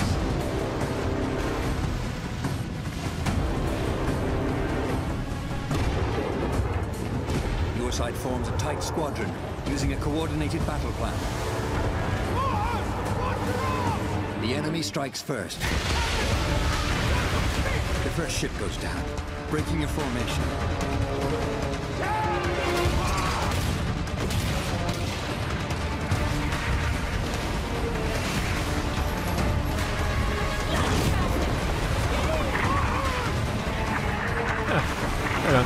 Your side forms a tight squadron, using a coordinated battle plan. The enemy strikes first. The first ship goes down, breaking your formation.
Right on.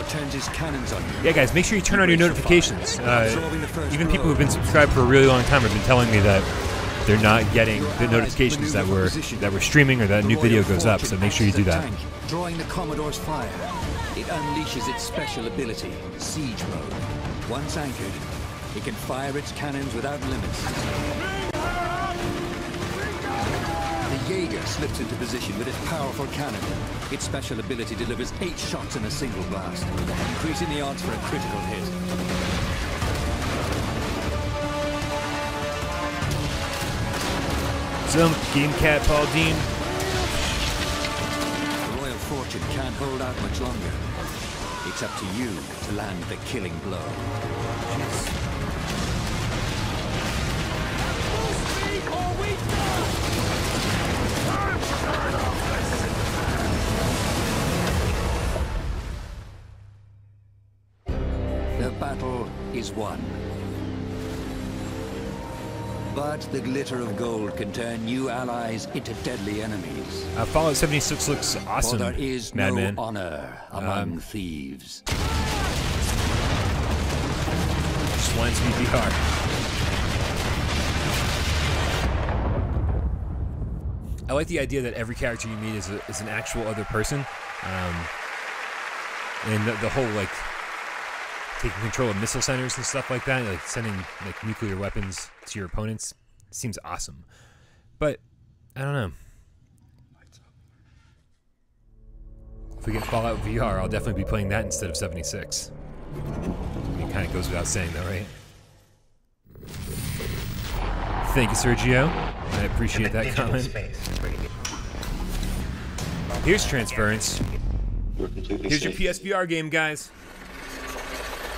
turns his cannons on you.
Yeah, guys, make sure you turn on your notifications. Even people who've been subscribed for a really long time have been telling me that they're not getting the notifications that we're streaming or that a new video goes up. So make sure you do that.
Drawing the Commodore's fire, it unleashes its special ability, Siege Mode. Once anchored, it can fire its cannons without limits. The Jaeger slips into position with its powerful cannon. Its special ability delivers 8 shots in a single blast, increasing the odds for a critical hit.
Some Game Cat Paul Dean.
The Royal Fortune can't hold out much longer. It's up to you to land the killing blow. The battle is won. But the glitter of gold can turn new allies into deadly enemies.
Fallout 76 looks awesome,
For there is
Madman.
no honor among thieves.
Just wants me VR. I like the idea that every character you meet is an actual other person. And the whole, like, taking control of missile centers and stuff like that, like sending like nuclear weapons to your opponents, seems awesome. But I don't know. If we get Fallout VR, I'll definitely be playing that instead of 76. It kind of goes without saying, though, right? Thank you, Sergio. I appreciate that comment. Here's Transference. Here's your PSVR game, guys.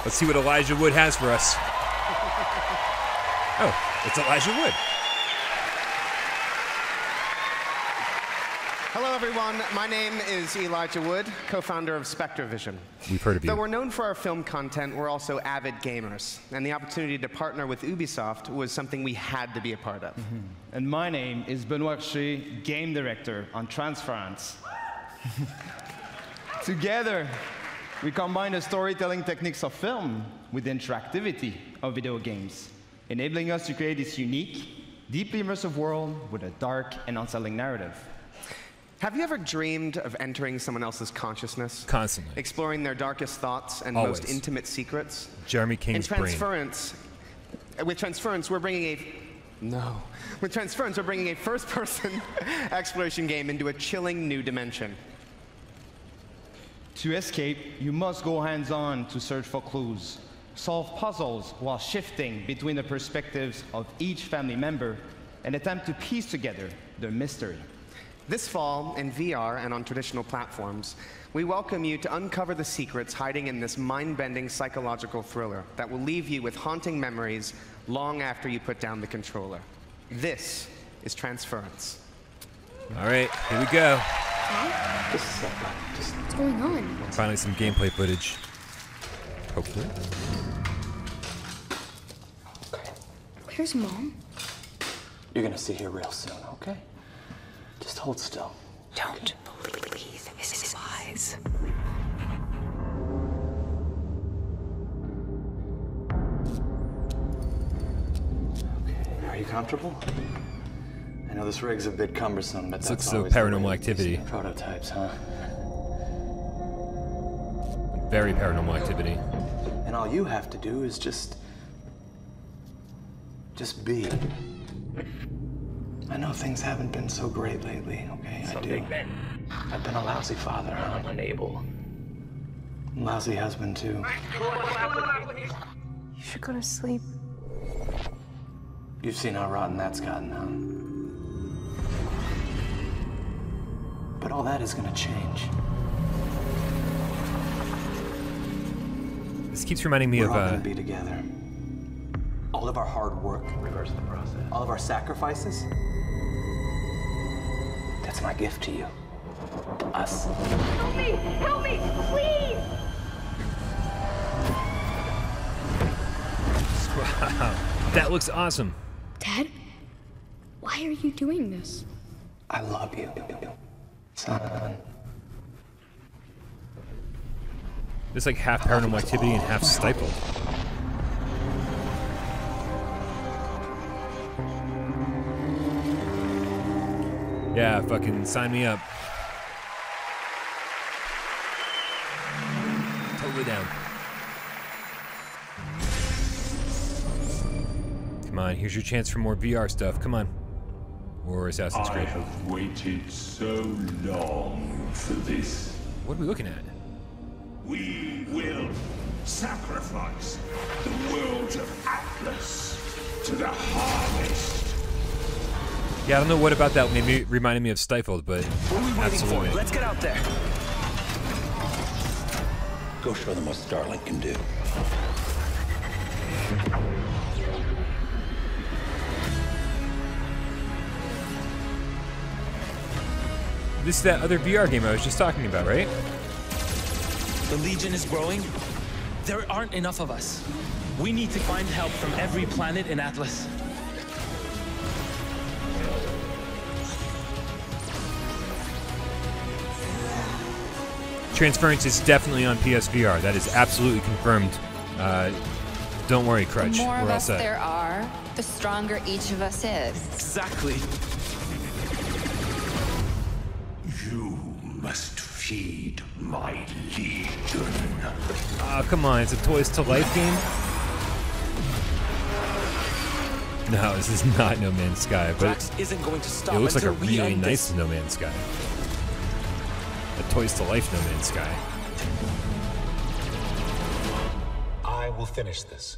Let's see what Elijah Wood has for us. Oh, it's Elijah Wood.
Hello, everyone. My name is Elijah Wood, co-founder of SpectraVision.
We've heard of you.
Though we're known for our film content, we're also avid gamers. And the opportunity to partner with Ubisoft was something we had to be a part of.
And my name is Benoit Richer, game director on Transference. Together, we combine the storytelling techniques of film with the interactivity of video games, enabling us to create this unique, deeply immersive world with a dark and unsettling narrative.
Have you ever dreamed of entering someone else's consciousness?
Constantly.
Exploring their darkest thoughts and
Always.
most intimate secrets?
Jeremy King's brain.
With Transference, we're bringing a first-person exploration game into a chilling new dimension.
To escape, you must go hands-on to search for clues, solve puzzles while shifting between the perspectives of each family member, and attempt to piece together the mystery.
This fall, in VR and on traditional platforms, we welcome you to uncover the secrets hiding in this mind-bending psychological thriller that will leave you with haunting memories long after you put down the controller. This is Transference.
All right, here we go.
What's going on?
Finally some gameplay footage. Hopefully.
Where's Mom?
You're gonna see her real soon, okay? Just hold still.
Don't believe his lies.
Are you comfortable? I know this rig's a bit cumbersome, but
This
that's
looks so
always the
Paranormal
way
Activity.
these prototypes, huh?
Very Paranormal Activity.
And all you have to do is just be. I know things haven't been so great lately, okay? I do. I've been a lousy father, I'm unable. Lousy husband, too.
You should go to sleep.
You've seen how rotten that's gotten, huh? But all that is gonna change.
This keeps reminding me
We're
of
all gonna be together. All of our hard work, reverse the process. All of our sacrifices. That's my gift to you. Us.
Help me! Help me! Please!
Wow, that looks awesome.
Dad, why are you doing this?
I love you, son.
It's like half Paranormal Activity and half Stifled. Yeah, fucking sign me up. Totally down. Come on, here's your chance for more VR stuff. Come on. Or Assassin's Creed.
I have waited so long for this.
What are we looking at?
We will sacrifice the world of Atlas to the harvest.
Yeah, I don't know what about that maybe reminded me of Stifled, but
What are we waiting
absolutely.
for? Let's get out there.
Go show them what Starlink can do.
This is that other VR game I was just talking about, right?
The Legion is growing. There aren't enough of us. We need to find help from every planet in Atlas.
Transference is definitely on PSVR. That is absolutely confirmed. Don't worry, Crutch.
The more
We're
of
all
us
set.
there are, the stronger each of us is.
Exactly.
You must feed my legion.
Oh, come on. It's a Toys to Life game? No, this is not No Man's Sky, but
Drax isn't going to stop
it looks like a
until we
really
end
nice
this.
No Man's Sky. A Toys to Life No Man's Sky.
I will finish this.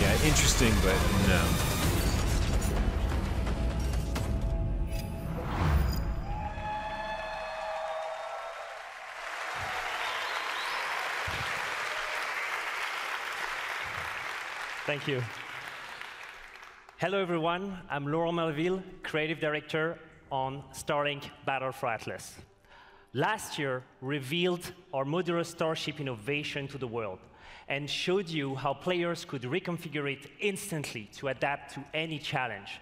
Yeah, interesting, but no.
Thank you. Hello, everyone. I'm Laurent Melville, Creative Director on Starlink Battle for Atlas. Last year, revealed our modular Starship innovation to the world and showed you how players could reconfigure it instantly to adapt to any challenge.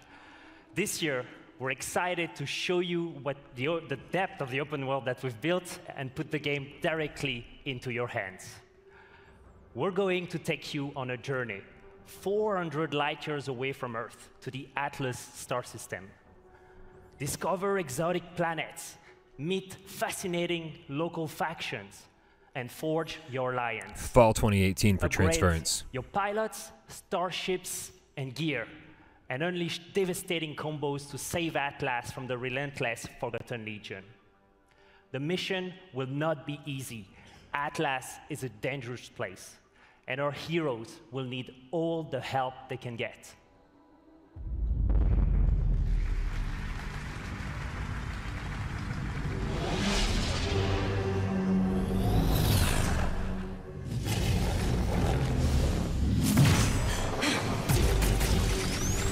This year, we're excited to show you what the depth of the open world that we've built and put the game directly into your hands. We're going to take you on a journey 400 light years away from Earth to the Atlas star system. Discover exotic planets, meet fascinating local factions, and forge your alliance.
Fall 2018 for
Upgrade
Transference.
your pilots, starships, and gear, and unleash devastating combos to save Atlas from the relentless Forgotten Legion. The mission will not be easy. Atlas is a dangerous place, and our heroes will need all the help they can get.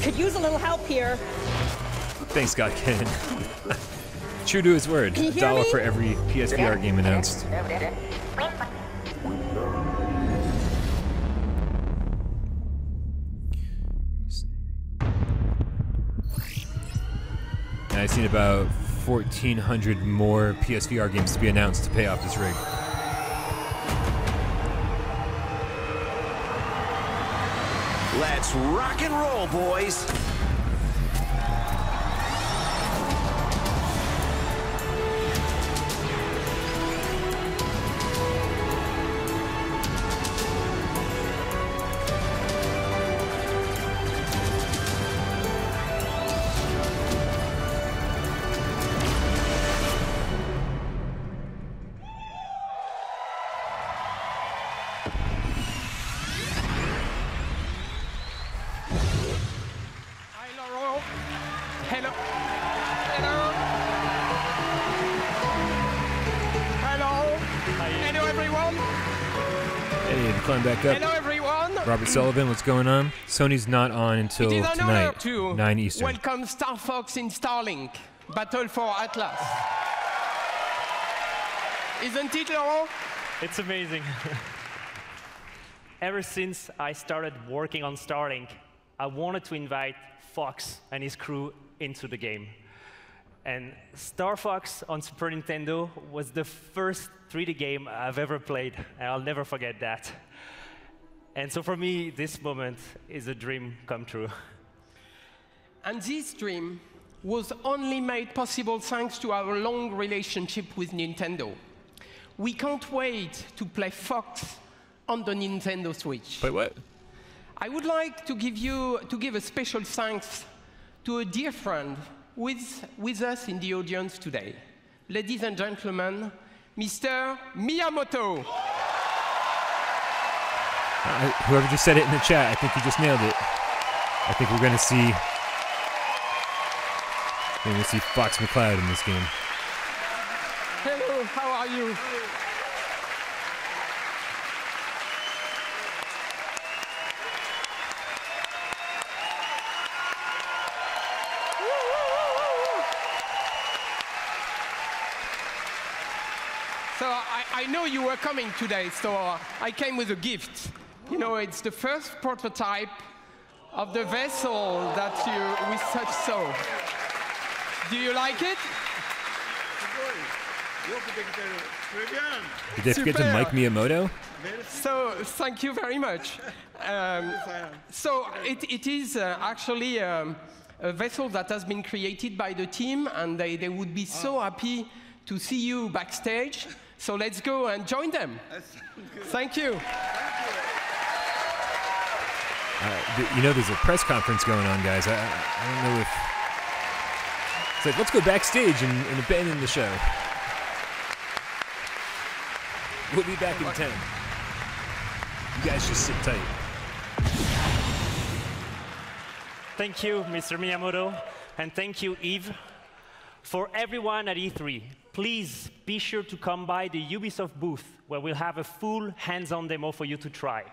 Could use a little help here.
Thanks, God Ken. True to his word.
Can you hear
$1
me?
for every PSVR game announced. And I've seen about 1,400 more PSVR games to be announced to pay off this rig.
Let's rock and roll, boys.
Hello. Hello. Hello. Hello, everyone.
Hey, to climb back up.
Hello, everyone.
Robert Sullivan, what's going on? Sony's not on until
It is an honor
tonight,
to
9 Eastern.
welcome Star Fox in Starlink, Battle for Atlas. Isn't it, Laurent?
It's amazing. Ever since I started working on Starlink, I wanted to invite Fox and his crew into the game. And Star Fox on Super Nintendo was the first 3D game I've ever played, and I'll never forget that. And so for me, this moment is a dream come true.
And this dream was only made possible thanks to our long relationship with Nintendo. We can't wait to play Fox on the Nintendo Switch.
Wait, what?
I would like to give a special thanks to a dear friend with us in the audience today. Ladies and gentlemen, Mr. Miyamoto.
Whoever just said it in the chat, I think you just nailed it. I think we're going to see Fox McCloud in this game.
Hello, how are you? So I know you were coming today, so I came with a gift. You know, it's the first prototype of the vessel that we such saw. Do you like it?
Did they forget to Mike Miyamoto?
So, thank you very much. So, it is actually a vessel that has been created by the team, and they would be so happy to see you backstage. So let's go and join them. Thank you.
You know, there's a press conference going on, guys. I don't know if... It's like, let's go backstage and abandon the show. We'll be back in 10. You guys just sit tight.
Thank you, Mr. Miyamoto, and thank you, Yves. For everyone at E3, please be sure to come by the Ubisoft booth, where we'll have a full hands-on demo for you to try.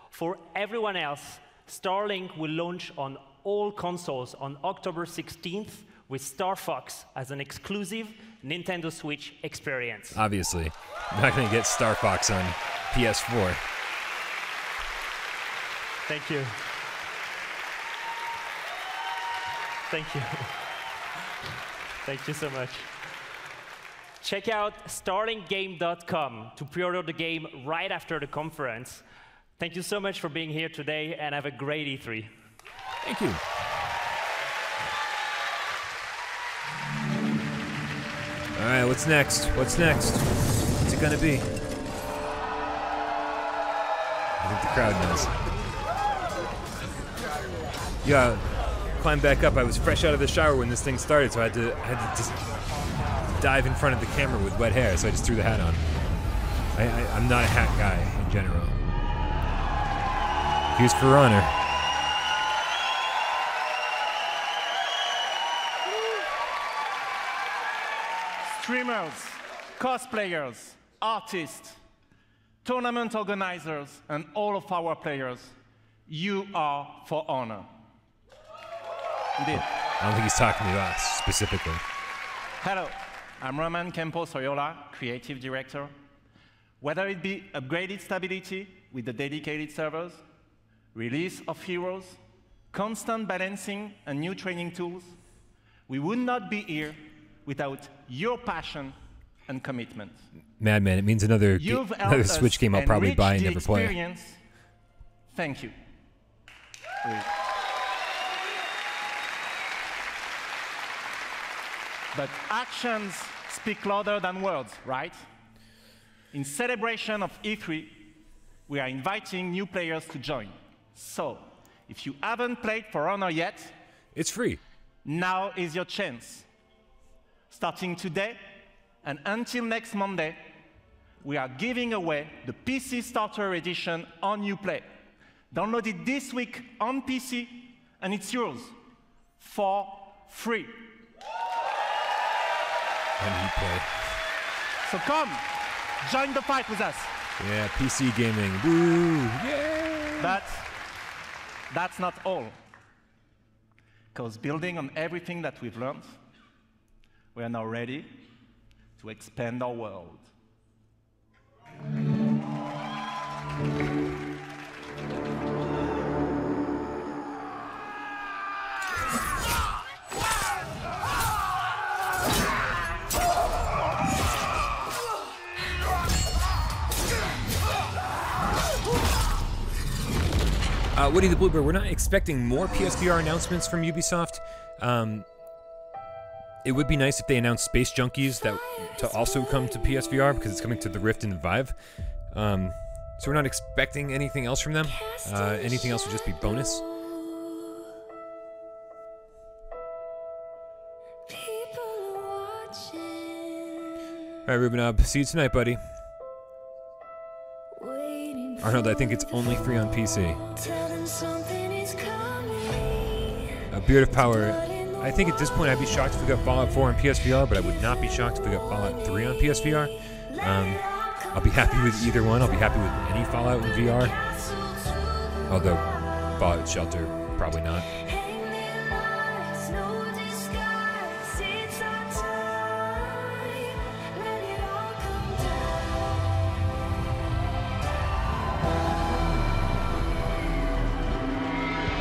For everyone else, Starlink will launch on all consoles on October 16th with Star Fox as an exclusive Nintendo Switch experience.
Obviously. I'm not going to get Star Fox on PS4.
Thank you. Thank you. Thank you so much. Check out starlinkgame.com to pre-order the game right after the conference. Thank you so much for being here today, and have a great E3.
Thank you. All right, what's next? What's next? What's it gonna be? I think the crowd knows. Yeah, climb back up. I was fresh out of the shower when this thing started, so I had to just dive in front of the camera with wet hair, so I just threw the hat on. I'm not a hat guy in general. Here's For Honor.
Streamers, cosplayers, artists, tournament organizers, and all of our players, you are For Honor. Indeed.
I don't think he's talking to us specifically.
Hello, I'm Roman Campos Oriola, Creative Director. Whether it be upgraded stability with the dedicated servers, release of heroes, constant balancing, and new training tools, we would not be here without your passion and commitment.
Madman, it means another Switch game I'll probably buy and never play.
Thank you. But actions speak louder than words, right? In celebration of E3, we are inviting new players to join. So, if you haven't played For Honor yet,
it's free.
Now is your chance. Starting today and until next Monday, we are giving away the PC Starter Edition on Uplay. Download it this week on PC, and it's yours for free.
On Uplay.
So come, join the fight with us.
Yeah, PC gaming. Woo! Yeah!
But that's not all. Because building on everything that we've learned, we are now ready to expand our world.
Woody the Bluebird, we're not expecting more PSVR announcements from Ubisoft. It would be nice if they announced Space Junkies to also come to PSVR, because it's coming to the Rift and the Vive. So we're not expecting anything else from them. Anything else would just be bonus. Alright, Rubinob, see you tonight, buddy. Arnold, I think it's only free on PC. Beard of Power, I think at this point I'd be shocked if we got Fallout 4 on PSVR, but I would not be shocked if we got Fallout 3 on PSVR. I'll be happy with either one. I'll be happy with any Fallout in VR. Although, Fallout Shelter, probably not.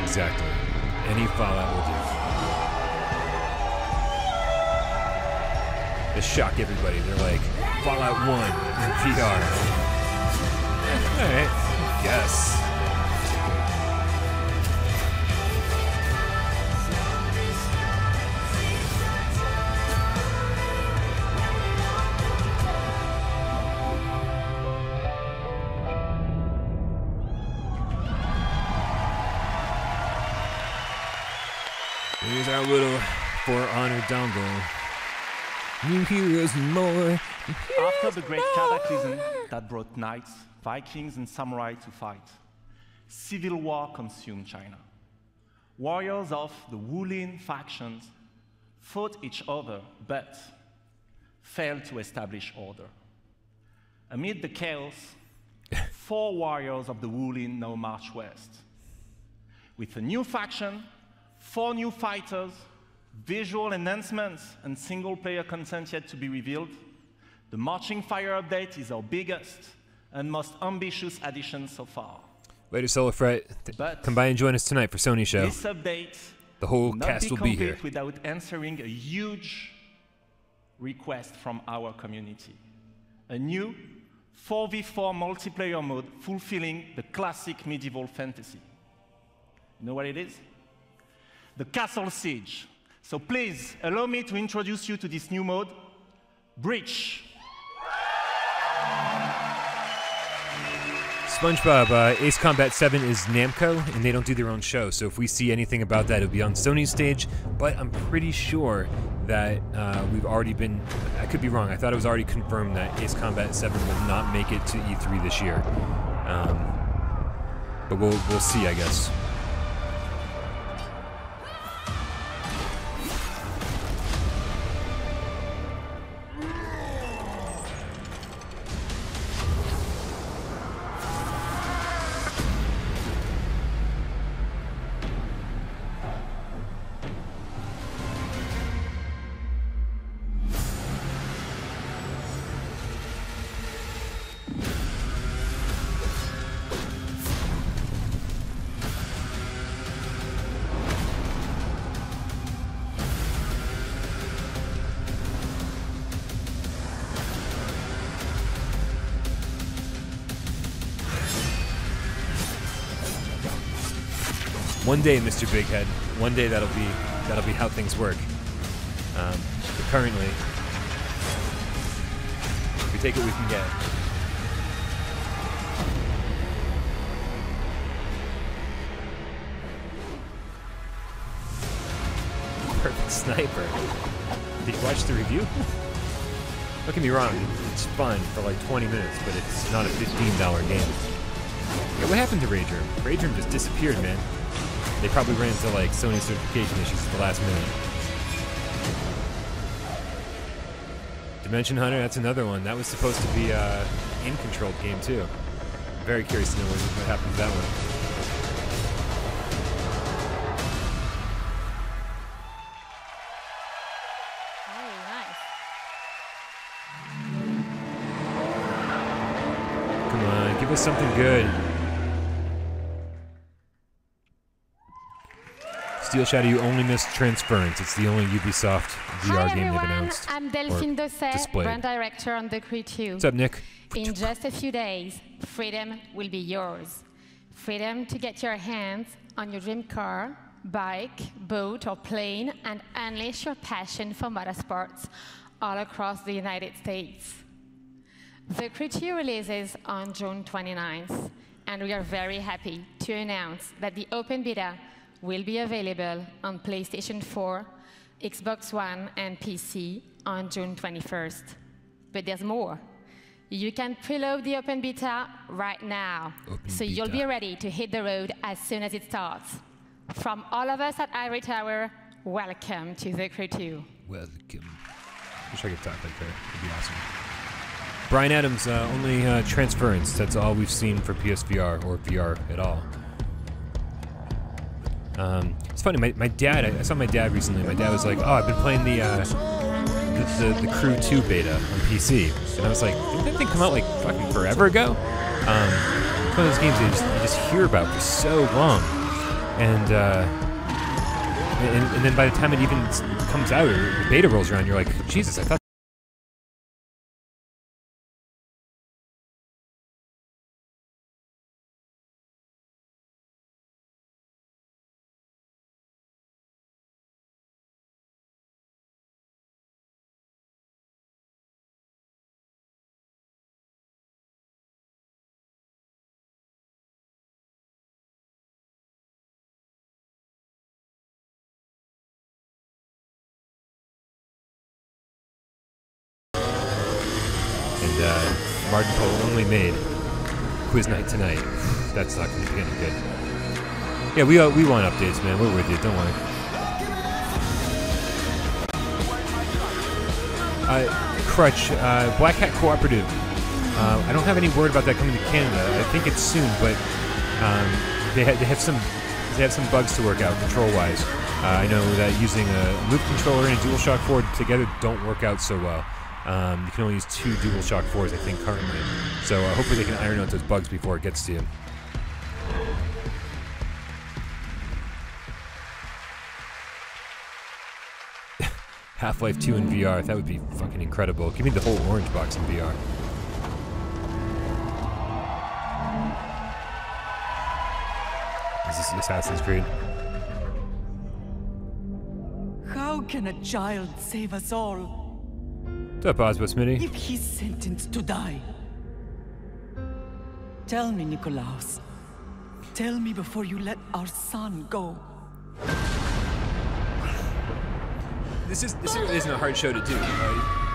Exactly. Any Fallout will do. They shock everybody. They're like, Fallout 1 in VR. Alright, yes. Here's our little For Honor dongle. New heroes and more.
After the great cataclysm that brought knights, Vikings, and samurai to fight, civil war consumed China. Warriors of the Wulin factions fought each other, but failed to establish order. Amid the chaos, 4 warriors of the Wulin now march west. With a new faction, 4 new fighters, visual enhancements, and single-player content yet to be revealed, the Marching Fire update is our biggest and most ambitious addition so far.
Later, Solifret. Come by and join us tonight for Sony Show.
This update
the whole cast will be here.
Without answering a huge request from our community. A new 4v4 multiplayer mode fulfilling the classic medieval fantasy. You know what it is? The Castle Siege. So please, allow me to introduce you to this new mode, Breach.
SpongeBob, Ace Combat 7 is Namco, and they don't do their own show, so if we see anything about that, it'll be on Sony's stage, but I'm pretty sure that we've already been, I could be wrong, I thought it was already confirmed that Ace Combat 7 will not make it to E3 this year. But we'll see, I guess. One day, Mr. Bighead. One day that'll be how things work. But currently, we take what we can get. Perfect sniper. Did you watch the review? Don't get me wrong, it's fun for like 20 minutes, but it's not a $15 game. Yeah, what happened to Rage Room? Rage Room just disappeared, man. They probably ran into like Sony certification issues at the last minute. Dimension Hunter, that's another one. That was supposed to be an in-controlled game too. Very curious to know what happened to that one. Come on, give us something good. Steel Shadow, you only missed Transference. It's the only Ubisoft VR game they've announced.
I'm Delphine Dosset, brand director on The Crew 2.
What's up, Nick?
In just a few days, freedom will be yours. Freedom to get your hands on your dream car, bike, boat, or plane and unleash your passion for motorsports all across the United States. The Crew 2 releases on June 29th, and we are very happy to announce that the open beta will be available on PlayStation 4, Xbox One, and PC on June 21st. But there's more. You can preload the open beta right now, so you'll be ready to hit the road as soon as it starts. From all of us at Ivory Tower, welcome to the Crew 2.
Welcome. Wish I could talk like that. It'd be awesome. Brian Adams, only Transference. That's all we've seen for PSVR or VR at all. It's funny. My dad. I saw my dad recently. My dad was like, "Oh, I've been playing the Crew 2 beta on PC," and I was like, "Didn't that thing come out like fucking forever ago?" It's one of those games you just hear about for so long, and then by the time it even comes out or the beta rolls around, you're like, Jesus, I thought. Martin Poe only made quiz night tonight. That's not going to be any good. Yeah, we want updates, man. We're with you. Don't worry. Crutch, Black Hat Cooperative. I don't have any word about that coming to Canada. I think it's soon, but they have some bugs to work out control-wise. I know that using a Move controller and a DualShock 4 together don't work out so well. You can only use 2 DualShock 4s, I think, currently. So hopefully they can iron out those bugs before it gets to you. Half-Life 2 in VR, that would be fucking incredible. Give me the whole orange box in VR. Is this Assassin's Creed?
How can a child save us all?
What's up, Osmo Smitty?
If he's sentenced to die. Tell me, Nikolaos. Tell me before you let our son go.
This really isn't a hard show to do.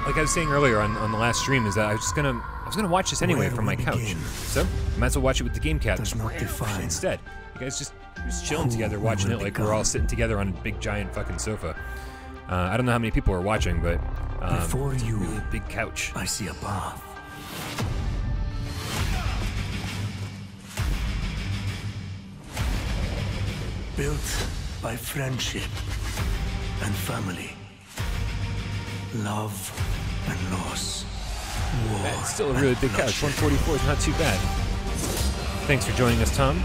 Like I was saying earlier on the last stream, is that I was gonna watch this anyway from my couch. So might as well watch it with the Game Cat instead. You guys just chilling together, watching it like we're all sitting together on a big giant fucking sofa. I don't know how many people are watching, but
before you,
really big couch.
I see a path. Built by friendship and family, love and loss, war.
Man, it's still a really big couch. 144 is not too bad. Thanks for joining us, Tom.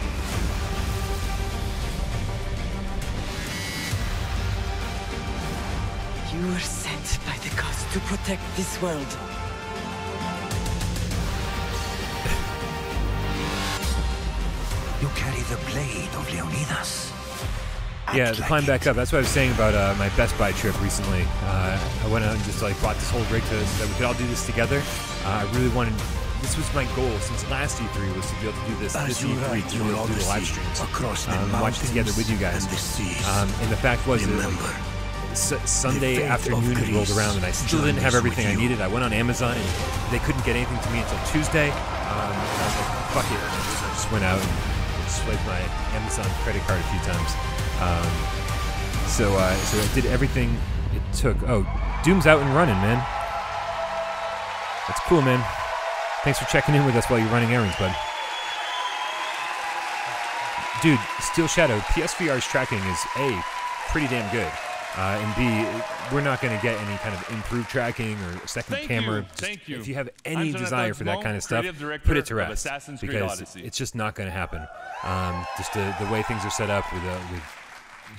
You were sent by the gods to protect this world.
You carry the blade of Leonidas.
Yeah, to climb back up. That's what I was saying about my Best Buy trip recently. I went out and just like bought this whole rig so that we could all do this together. I really wanted. This was my goal since last E3 was to be able to do this E3 to be able to do the live streams and watch it together with you guys. And the fact was Sunday afternoon rolled around and I still didn't have everything I needed. I went on Amazon and they couldn't get anything to me until Tuesday. I was like, fuck it. I just went out and swiped my Amazon credit card a few times. So I did everything it took. Oh, Doom's out and running, man. That's cool, man. Thanks for checking in with us while you're running errands, bud. Dude, Steel Shadow, PSVR's tracking is A, pretty damn good. And B, we're not going to get any kind of improved tracking or a second camera.
Thank you.
If you have any desire for that kind of stuff, put it to rest. Because it's just not going to happen. Just the way things are set up with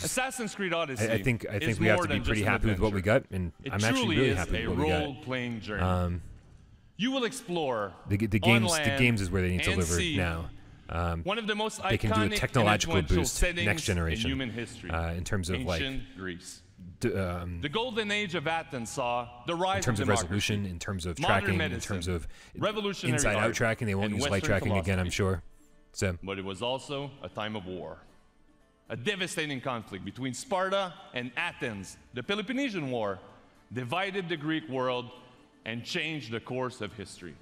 Assassin's Creed Odyssey.
I think we have to be pretty happy with what we got, and I'm actually really happy with what we got.
It truly is a role-playing journey. You will explore
the games is where they need to deliver now.
One of the most
they can do a
iconic
technological
and influential
boost
settings
next generation
in human history.
In terms of
Ancient Greece. The golden age of Athens saw the rise
in terms of
democracy,
resolution, in terms of
modern
tracking,
medicine,
in terms of
revolutionary
inside-out
art,
tracking. They won't
and
use light
Western
tracking again, I'm
philosophy.
sure. So,
But it was also a time of war. A devastating conflict between Sparta and Athens, the Peloponnesian War, divided the Greek world and changed the course of history.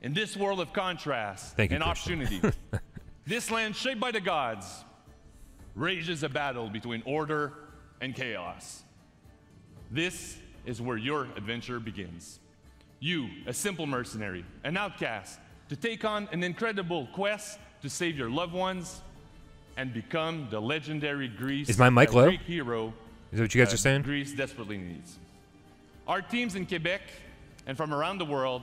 In this world of contrast
Thank you,
and
Christian.
opportunity, this land shaped by the gods rages a battle between order and chaos. This is where your adventure begins. You, a simple mercenary, an outcast, to take on an incredible quest to save your loved ones and become the legendary Greece
Is my mic low?
Greek hero
is that what you guys are saying?
Greece desperately needs. Our teams in Quebec and from around the world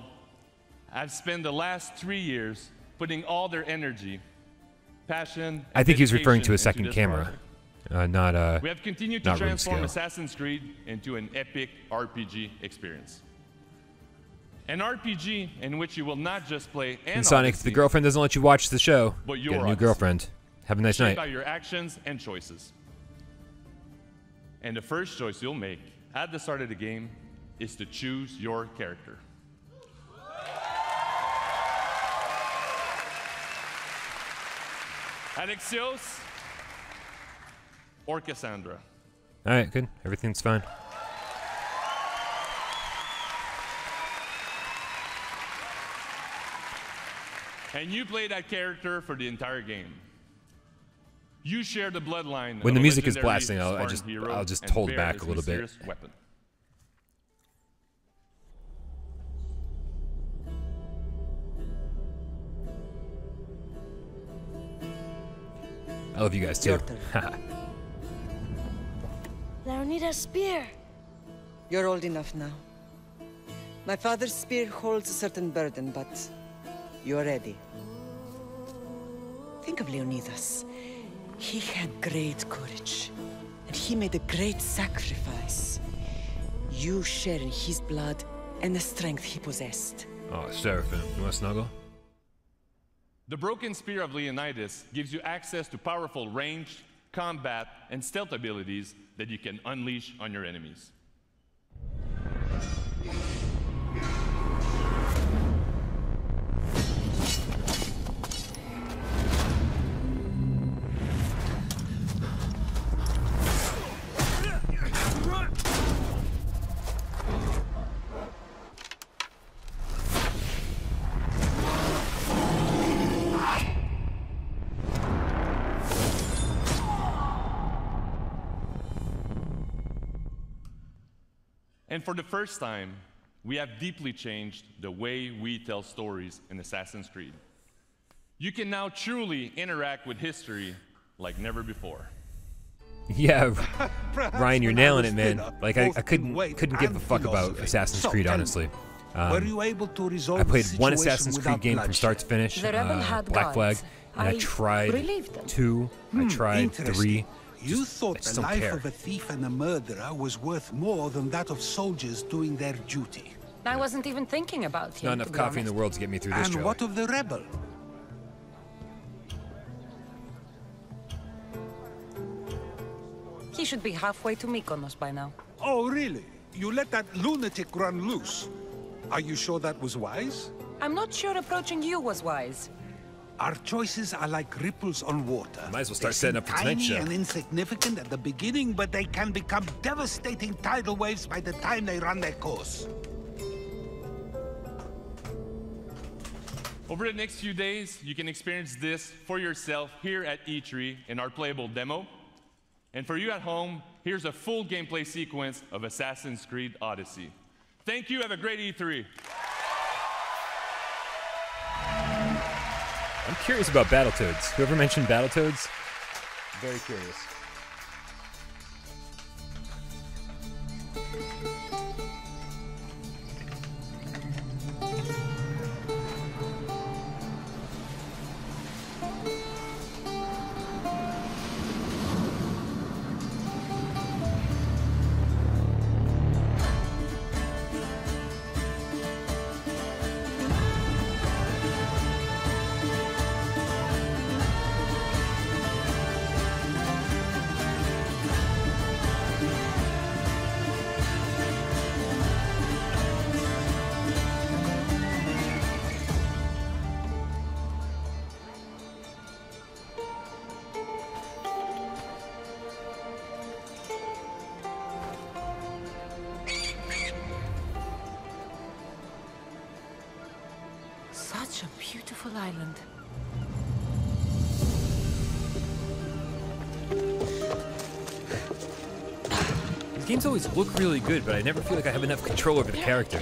have spent the last 3 years putting all their energy, passion,
I think he was referring to a
dedication
second
into this
camera,
project.
not
We have continued to
not room
transform
scale.
Assassin's Creed into an epic RPG experience. An RPG in which you will not just play an
And Sonic, if
Odyssey,
the girlfriend doesn't let you watch the show,
but
get
your
a new
Odyssey,
girlfriend. Have a nice
shaped
night.
by your actions and choices. And the first choice you'll make at the start of the game is to choose your character. Alexios or Cassandra?
All right, good. Everything's fine.
And you play that character for the entire game. You share the bloodline
When
of
the
a
music is
legendary
blasting,
Spartan hero
I'll just
and
hold
bear
back
his
a little bit.
mysterious weapon.
I love you guys too.
Leonida's spear.
You're old enough now. My father's spear holds a certain burden, but you're ready. Think of Leonidas. He had great courage, and he made a great sacrifice. You share in his blood and the strength he possessed.
Oh, Seraphim, you want to snuggle?
The broken spear of Leonidas gives you access to powerful ranged, combat, and stealth abilities that you can unleash on your enemies. And for the first time, we have deeply changed the way we tell stories in Assassin's Creed. You can now truly interact with history like never before.
Yeah, Ryan, you're nailing it, man. Like I couldn't give a fuck about Assassin's Creed, honestly.
Were you able to resolve
I played
the
one
situation
Assassin's Creed
without
game from
bloodshed?
start to finish,
The rebel had
Black Flag,
guards.
and I
I
tried
relieved them.
2, I tried 3.
You thought
I just
the
don't
life
care.
of a thief and a murderer was worth more than that of soldiers doing their duty.
I wasn't even thinking about him.
Not enough
to be
coffee in the
honest.
world to get me through this,
And
Joey.
what of the rebel?
He should be halfway to Mykonos by now.
Oh, really? You let that lunatic run loose? Are you sure that was wise?
I'm not sure approaching you was wise.
Our choices are like ripples on water.
Might as well start
They
setting
seem
up for tonight's
tiny
show.
and insignificant at the beginning, but they can become devastating tidal waves by the time they run their course.
Over the next few days, you can experience this for yourself here at E3 in our playable demo. And for you at home, here's a full gameplay sequence of Assassin's Creed Odyssey. Thank you, have a great E3.
I'm curious about Battletoads. Whoever mentioned Battletoads? Very curious.
beautiful island.
These games always look really good, but I never feel like I have enough control over the character.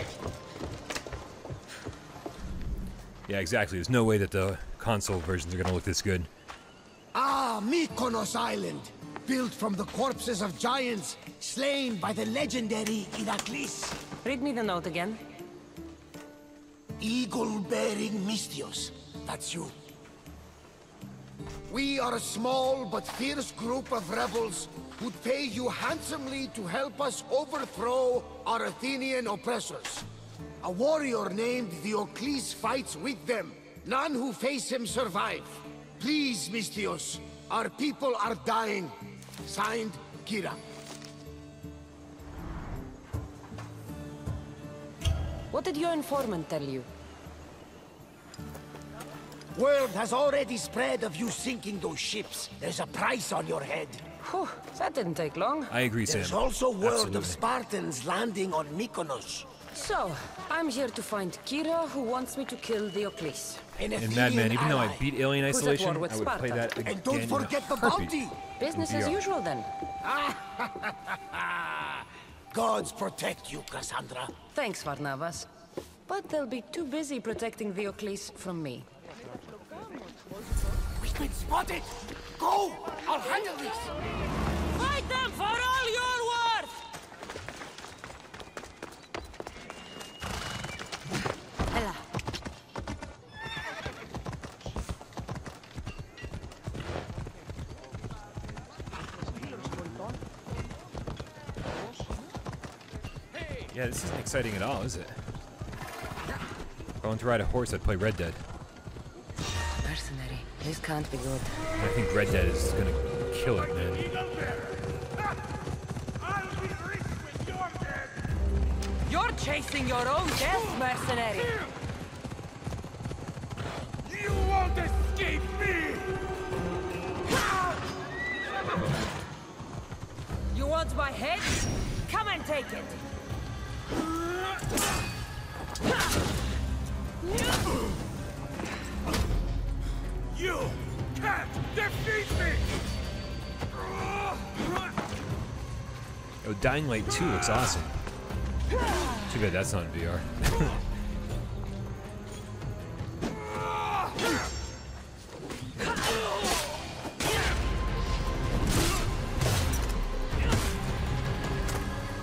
Yeah, exactly. There's no way that the console versions are going to look this good.
Ah, Mykonos Island, built from the corpses of giants slain by the legendary Iraklis.
Read me the note again.
Eagle-bearing Mystios, that's you. We are a small but fierce group of rebels who'd pay you handsomely to help us overthrow our Athenian oppressors. A warrior named Diocles fights with them. None who face him survive. Please, Mystios, our people are dying. Signed, Kira.
What did your informant tell you?
Word has already spread of you sinking those ships. There's a price on your head.
Whew, that didn't take long.
I agree, Sam.
There's also word
Absolutely.
of Spartans landing on Mykonos.
So, I'm here to find Kira, who wants me to kill Diocles.
And Madman, even though I beat Alien Isolation, I would play that again.
And don't forget the
in a heartbeat.
bounty!
Business as usual, then.
Gods protect you, Cassandra.
Thanks, Varnavas. But they'll be too busy protecting Diocles from me.
We've been spotted! Go! I'll handle this!
Fight them for all you're worth! Ella.
Yeah, this isn't exciting at all, is it? If I wanted to ride a horse, I'd play Red Dead.
Mercenary, this can't be good.
I think Red Dead is gonna kill it, man.
You're chasing your own death, mercenary!
You won't escape me!
You want my head? Come and take it!
You can't defeat me!
Oh, Dying Light 2 looks awesome. Too bad that's not in VR.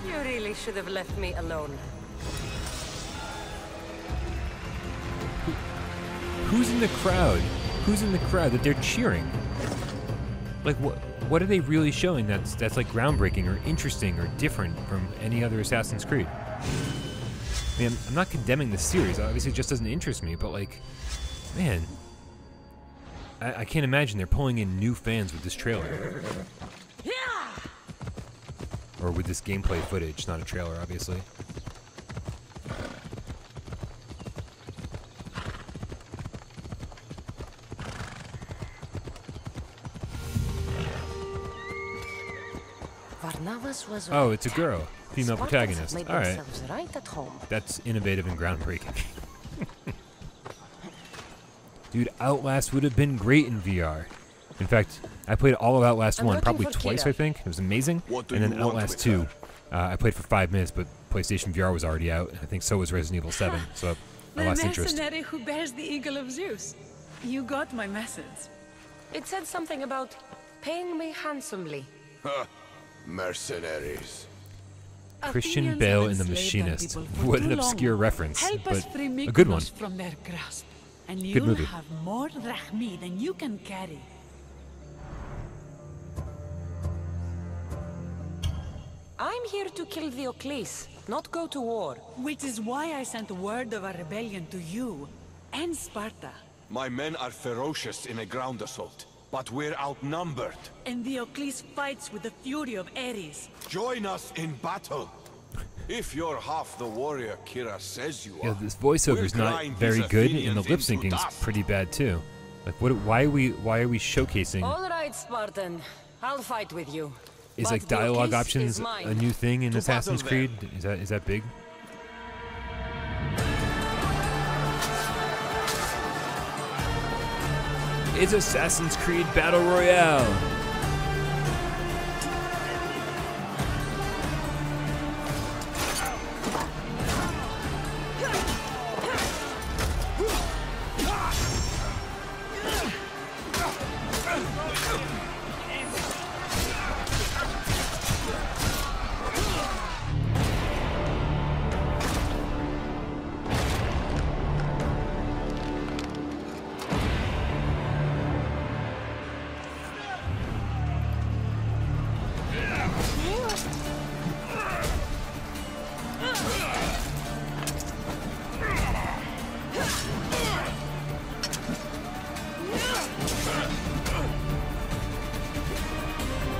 You really should have left me alone.
Who's in the crowd? Who's in the crowd that they're cheering? Like, what are they really showing that's like groundbreaking or interesting or different from any other Assassin's Creed? I mean, I'm not condemning the series. Obviously, it just doesn't interest me. But like, man, I can't imagine they're pulling in new fans with this trailer. Or with this gameplay footage, not a trailer, obviously. Oh, it's a girl. Female protagonist. Alright.
Right at home.
That's innovative and groundbreaking. Dude, Outlast would have been great in VR. In fact, I played all of Outlast 1 probably twice, I think. It was amazing. And then Outlast 2, I played for 5 minutes, but PlayStation VR was already out. And I think so was Resident Evil 7, so I lost interest.
The mercenary who bears the eagle of Zeus. You got my message.
It said something about paying me handsomely.
Huh. Mercenaries.
Christian Bale in The Machinist. What an obscure reference,
Help
but
us free
a good one.
Mykonos from their grasp, and
Good
you'll
movie.
have more drachmi than you can carry.
I'm here to kill Diocles, not go to war.
Which is why I sent word of a rebellion to you and Sparta.
My men are ferocious in a ground assault, but we're outnumbered.
And Diocles fights with the fury of Ares.
Join us in battle. If you're half the warrior Kira says you are.
Yeah, this voiceover's
we'll
not
grind
very
these
good, and the
Athenians
lip
into
syncing's
dust.
pretty bad too. Like, why are we showcasing?
All right, Spartan. I'll fight with you.
Is
But
like dialogue
Diocles
options
is mine.
a new thing in
To
Assassin's
battle
Creed? Is that big? It's Assassin's Creed Battle Royale.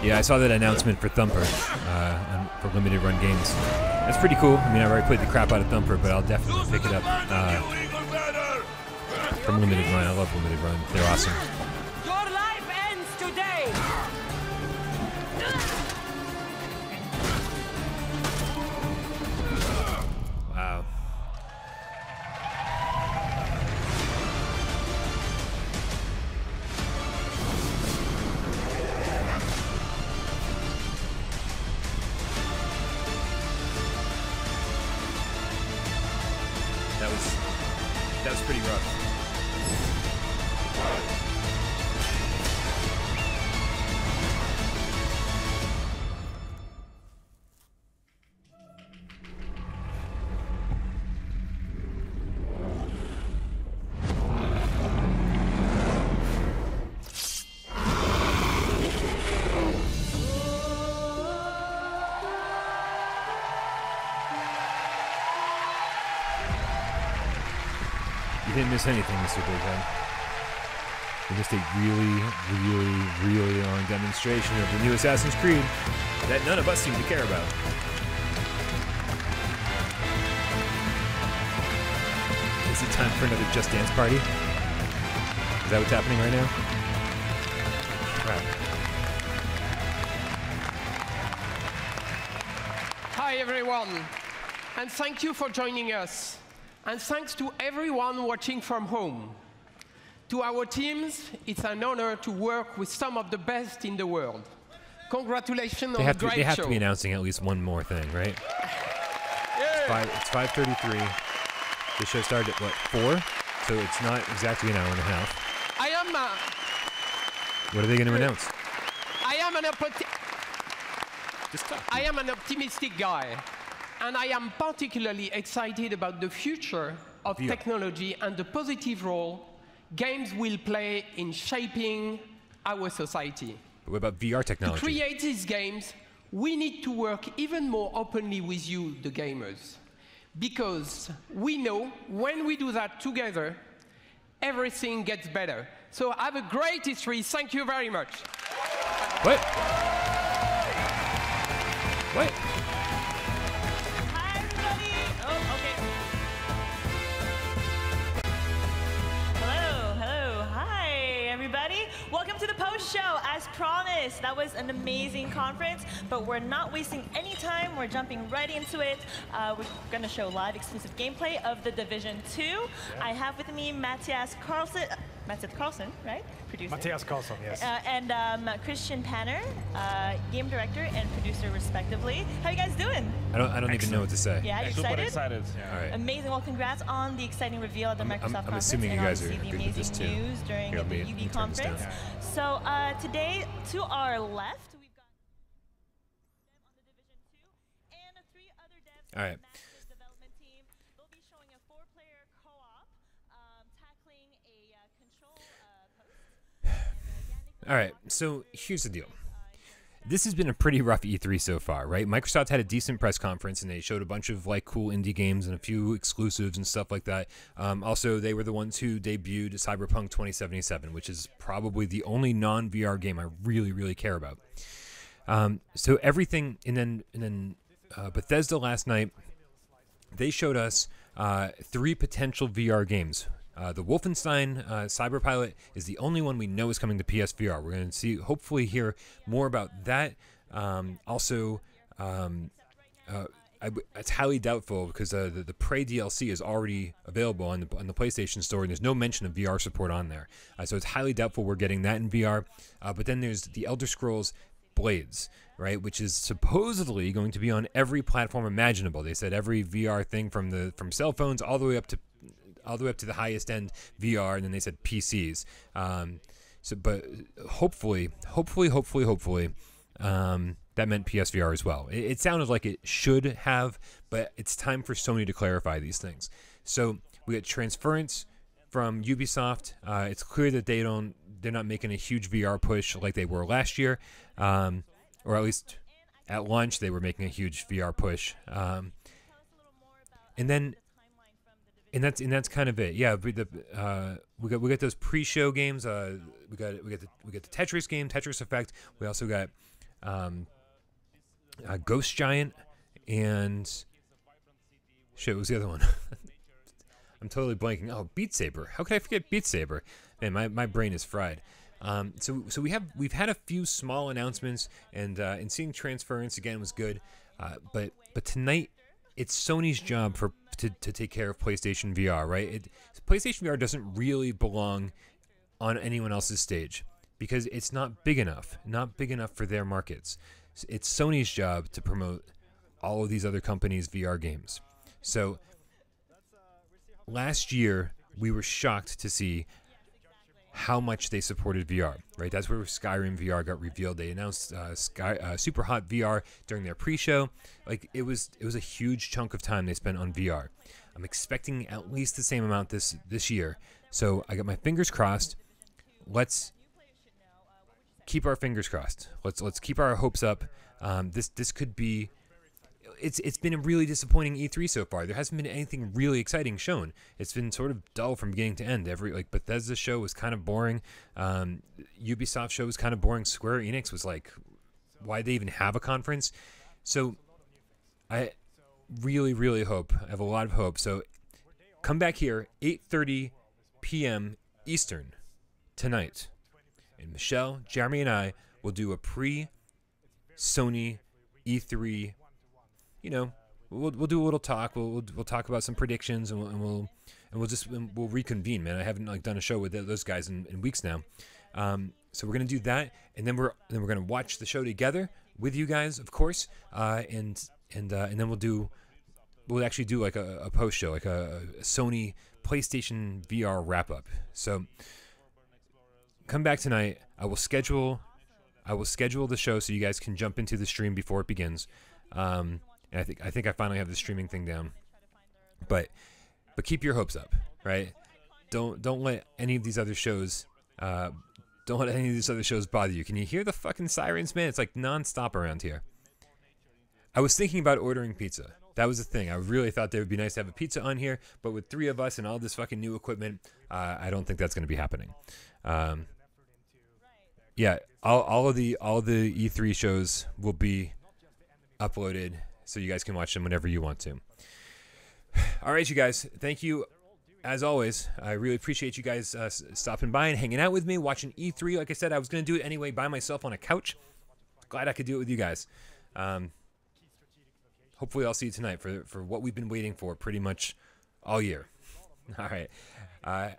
Yeah, I saw that announcement for Thumper, for limited run games. That's pretty cool. I mean, I already played the crap out of Thumper, but I'll definitely pick it up from limited run. I love limited run. They're awesome.
Your life ends today!
Wow. That was pretty rough. You didn't miss anything, Mr. Big Head. You missed a really long demonstration of the new Assassin's Creed that none of us seem to care about. Is it time for another Just Dance party? Is that what's happening right now? Crap.
Hi, everyone, and thank you for joining us. And thanks to everyone watching from home. To our teams, it's an honor to work with some of the best in the world. Congratulations on a great show.
They have to be announcing at least one more thing, right? Yeah. It's 5:33. The show started at, what, 4? So it's not exactly an hour and a half. What are they going to announce?
I am an optimistic guy. And I am particularly excited about the future of technology and the positive role games will play in shaping our society.
But what about VR technology?
To create these games, we need to work even more openly with you, the gamers. Because we know when we do that together, everything gets better. So have a great E3. Thank you very much.
What? What?
Welcome to the post show. As promised, that was an amazing conference, but we're not wasting any time. We're jumping right into it. We're going to show live exclusive gameplay of The Division 2. Yeah. I have with me Matthias Carlson, right? Producer.
Matthias Carlson, yes.
And Christian Panner, game director and producer, respectively. How you guys doing?
I don't even know what to say.
Yeah, you excited?
Super excited.
Yeah. All right.
Amazing. Well, congrats on the exciting reveal at the Microsoft conference.
I'm assuming you guys are
the
good with this too.
News during the UB conference. So today, to our left, we've got on the Division 2 and 3 other devs
All right.
from Max's development team. They'll be showing a 4-player co-op tackling a control post.
All right, so here's the deal. This has been a pretty rough E3 so far, right? Microsoft had a decent press conference, and they showed a bunch of like cool indie games and a few exclusives and stuff like that. Also, they were the ones who debuted Cyberpunk 2077, which is probably the only non-VR game I really care about. So everything, and then Bethesda last night, they showed us 3 potential VR games. The Wolfenstein Cyberpilot is the only one we know is coming to PSVR. We're going to hopefully hear more about that. Also, it's highly doubtful because the Parole DLC is already available on the PlayStation Store, and there's no mention of VR support on there. So it's highly doubtful we're getting that in VR. But then there's the Elder Scrolls Blades, right, which is supposedly going to be on every platform imaginable. They said every VR thing from cell phones all the way up to the highest end VR, and then they said PCs. But hopefully, that meant PSVR as well. It sounded like it should have, but it's time for Sony to clarify these things. So we got Transference from Ubisoft. It's clear that they're not making a huge VR push like they were last year, or at least at launch they were making a huge VR push. And that's kind of it. Yeah, we got those pre-show games. We got the Tetris game, Tetris Effect. We also got Ghost Giant, and shit, what was the other one? I'm totally blanking. Oh, Beat Saber. How could I forget Beat Saber? Man, my brain is fried. So we've had a few small announcements, and seeing Transference again was good. But tonight, it's Sony's job to take care of PlayStation VR, right? PlayStation VR doesn't really belong on anyone else's stage because it's not big enough for their markets. It's Sony's job to promote all of these other companies' VR games. So last year, we were shocked to see how much they supported VR, right? That's where Skyrim VR got revealed. They announced Super Hot VR during their pre-show. Like it was a huge chunk of time they spent on VR. I'm expecting at least the same amount this year. So I got my fingers crossed. Let's keep our fingers crossed. Let's keep our hopes up. This could be. It's been a really disappointing E3 so far. There hasn't been anything really exciting shown. It's been sort of dull from beginning to end. Bethesda show was kind of boring. Ubisoft show was kind of boring. Square Enix was like, why'd they even have a conference? So I really, really hope. I have a lot of hope. So come back here, 8:30 p.m. Eastern tonight. And Michelle, Jeremy, and I will do a pre-Sony E3. You know, we'll do a little talk. We'll talk about some predictions, and we'll reconvene. Man, I haven't done a show with those guys in weeks now. So we're gonna do that, and then we're gonna watch the show together with you guys, of course. And then we'll actually do like a post show, like a Sony PlayStation VR wrap up. So come back tonight. I will schedule the show so you guys can jump into the stream before it begins. And I think I finally have the streaming thing down. But keep your hopes up, right? Don't let any of these other shows bother you. Can you hear the fucking sirens, man? It's like nonstop around here. I was thinking about ordering pizza. That was the thing. I really thought it would be nice to have a pizza on here, but with 3 of us and all this fucking new equipment, I don't think that's going to be happening. Yeah, all the E3 shows will be uploaded, so you guys can watch them whenever you want to. All right, you guys. Thank you, as always. I really appreciate you guys stopping by and hanging out with me, watching E3. Like I said, I was going to do it anyway by myself on a couch. Glad I could do it with you guys. Hopefully I'll see you tonight for what we've been waiting for pretty much all year. All right.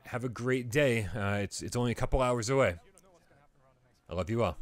Have a great day. It's only a couple hours away. I love you all.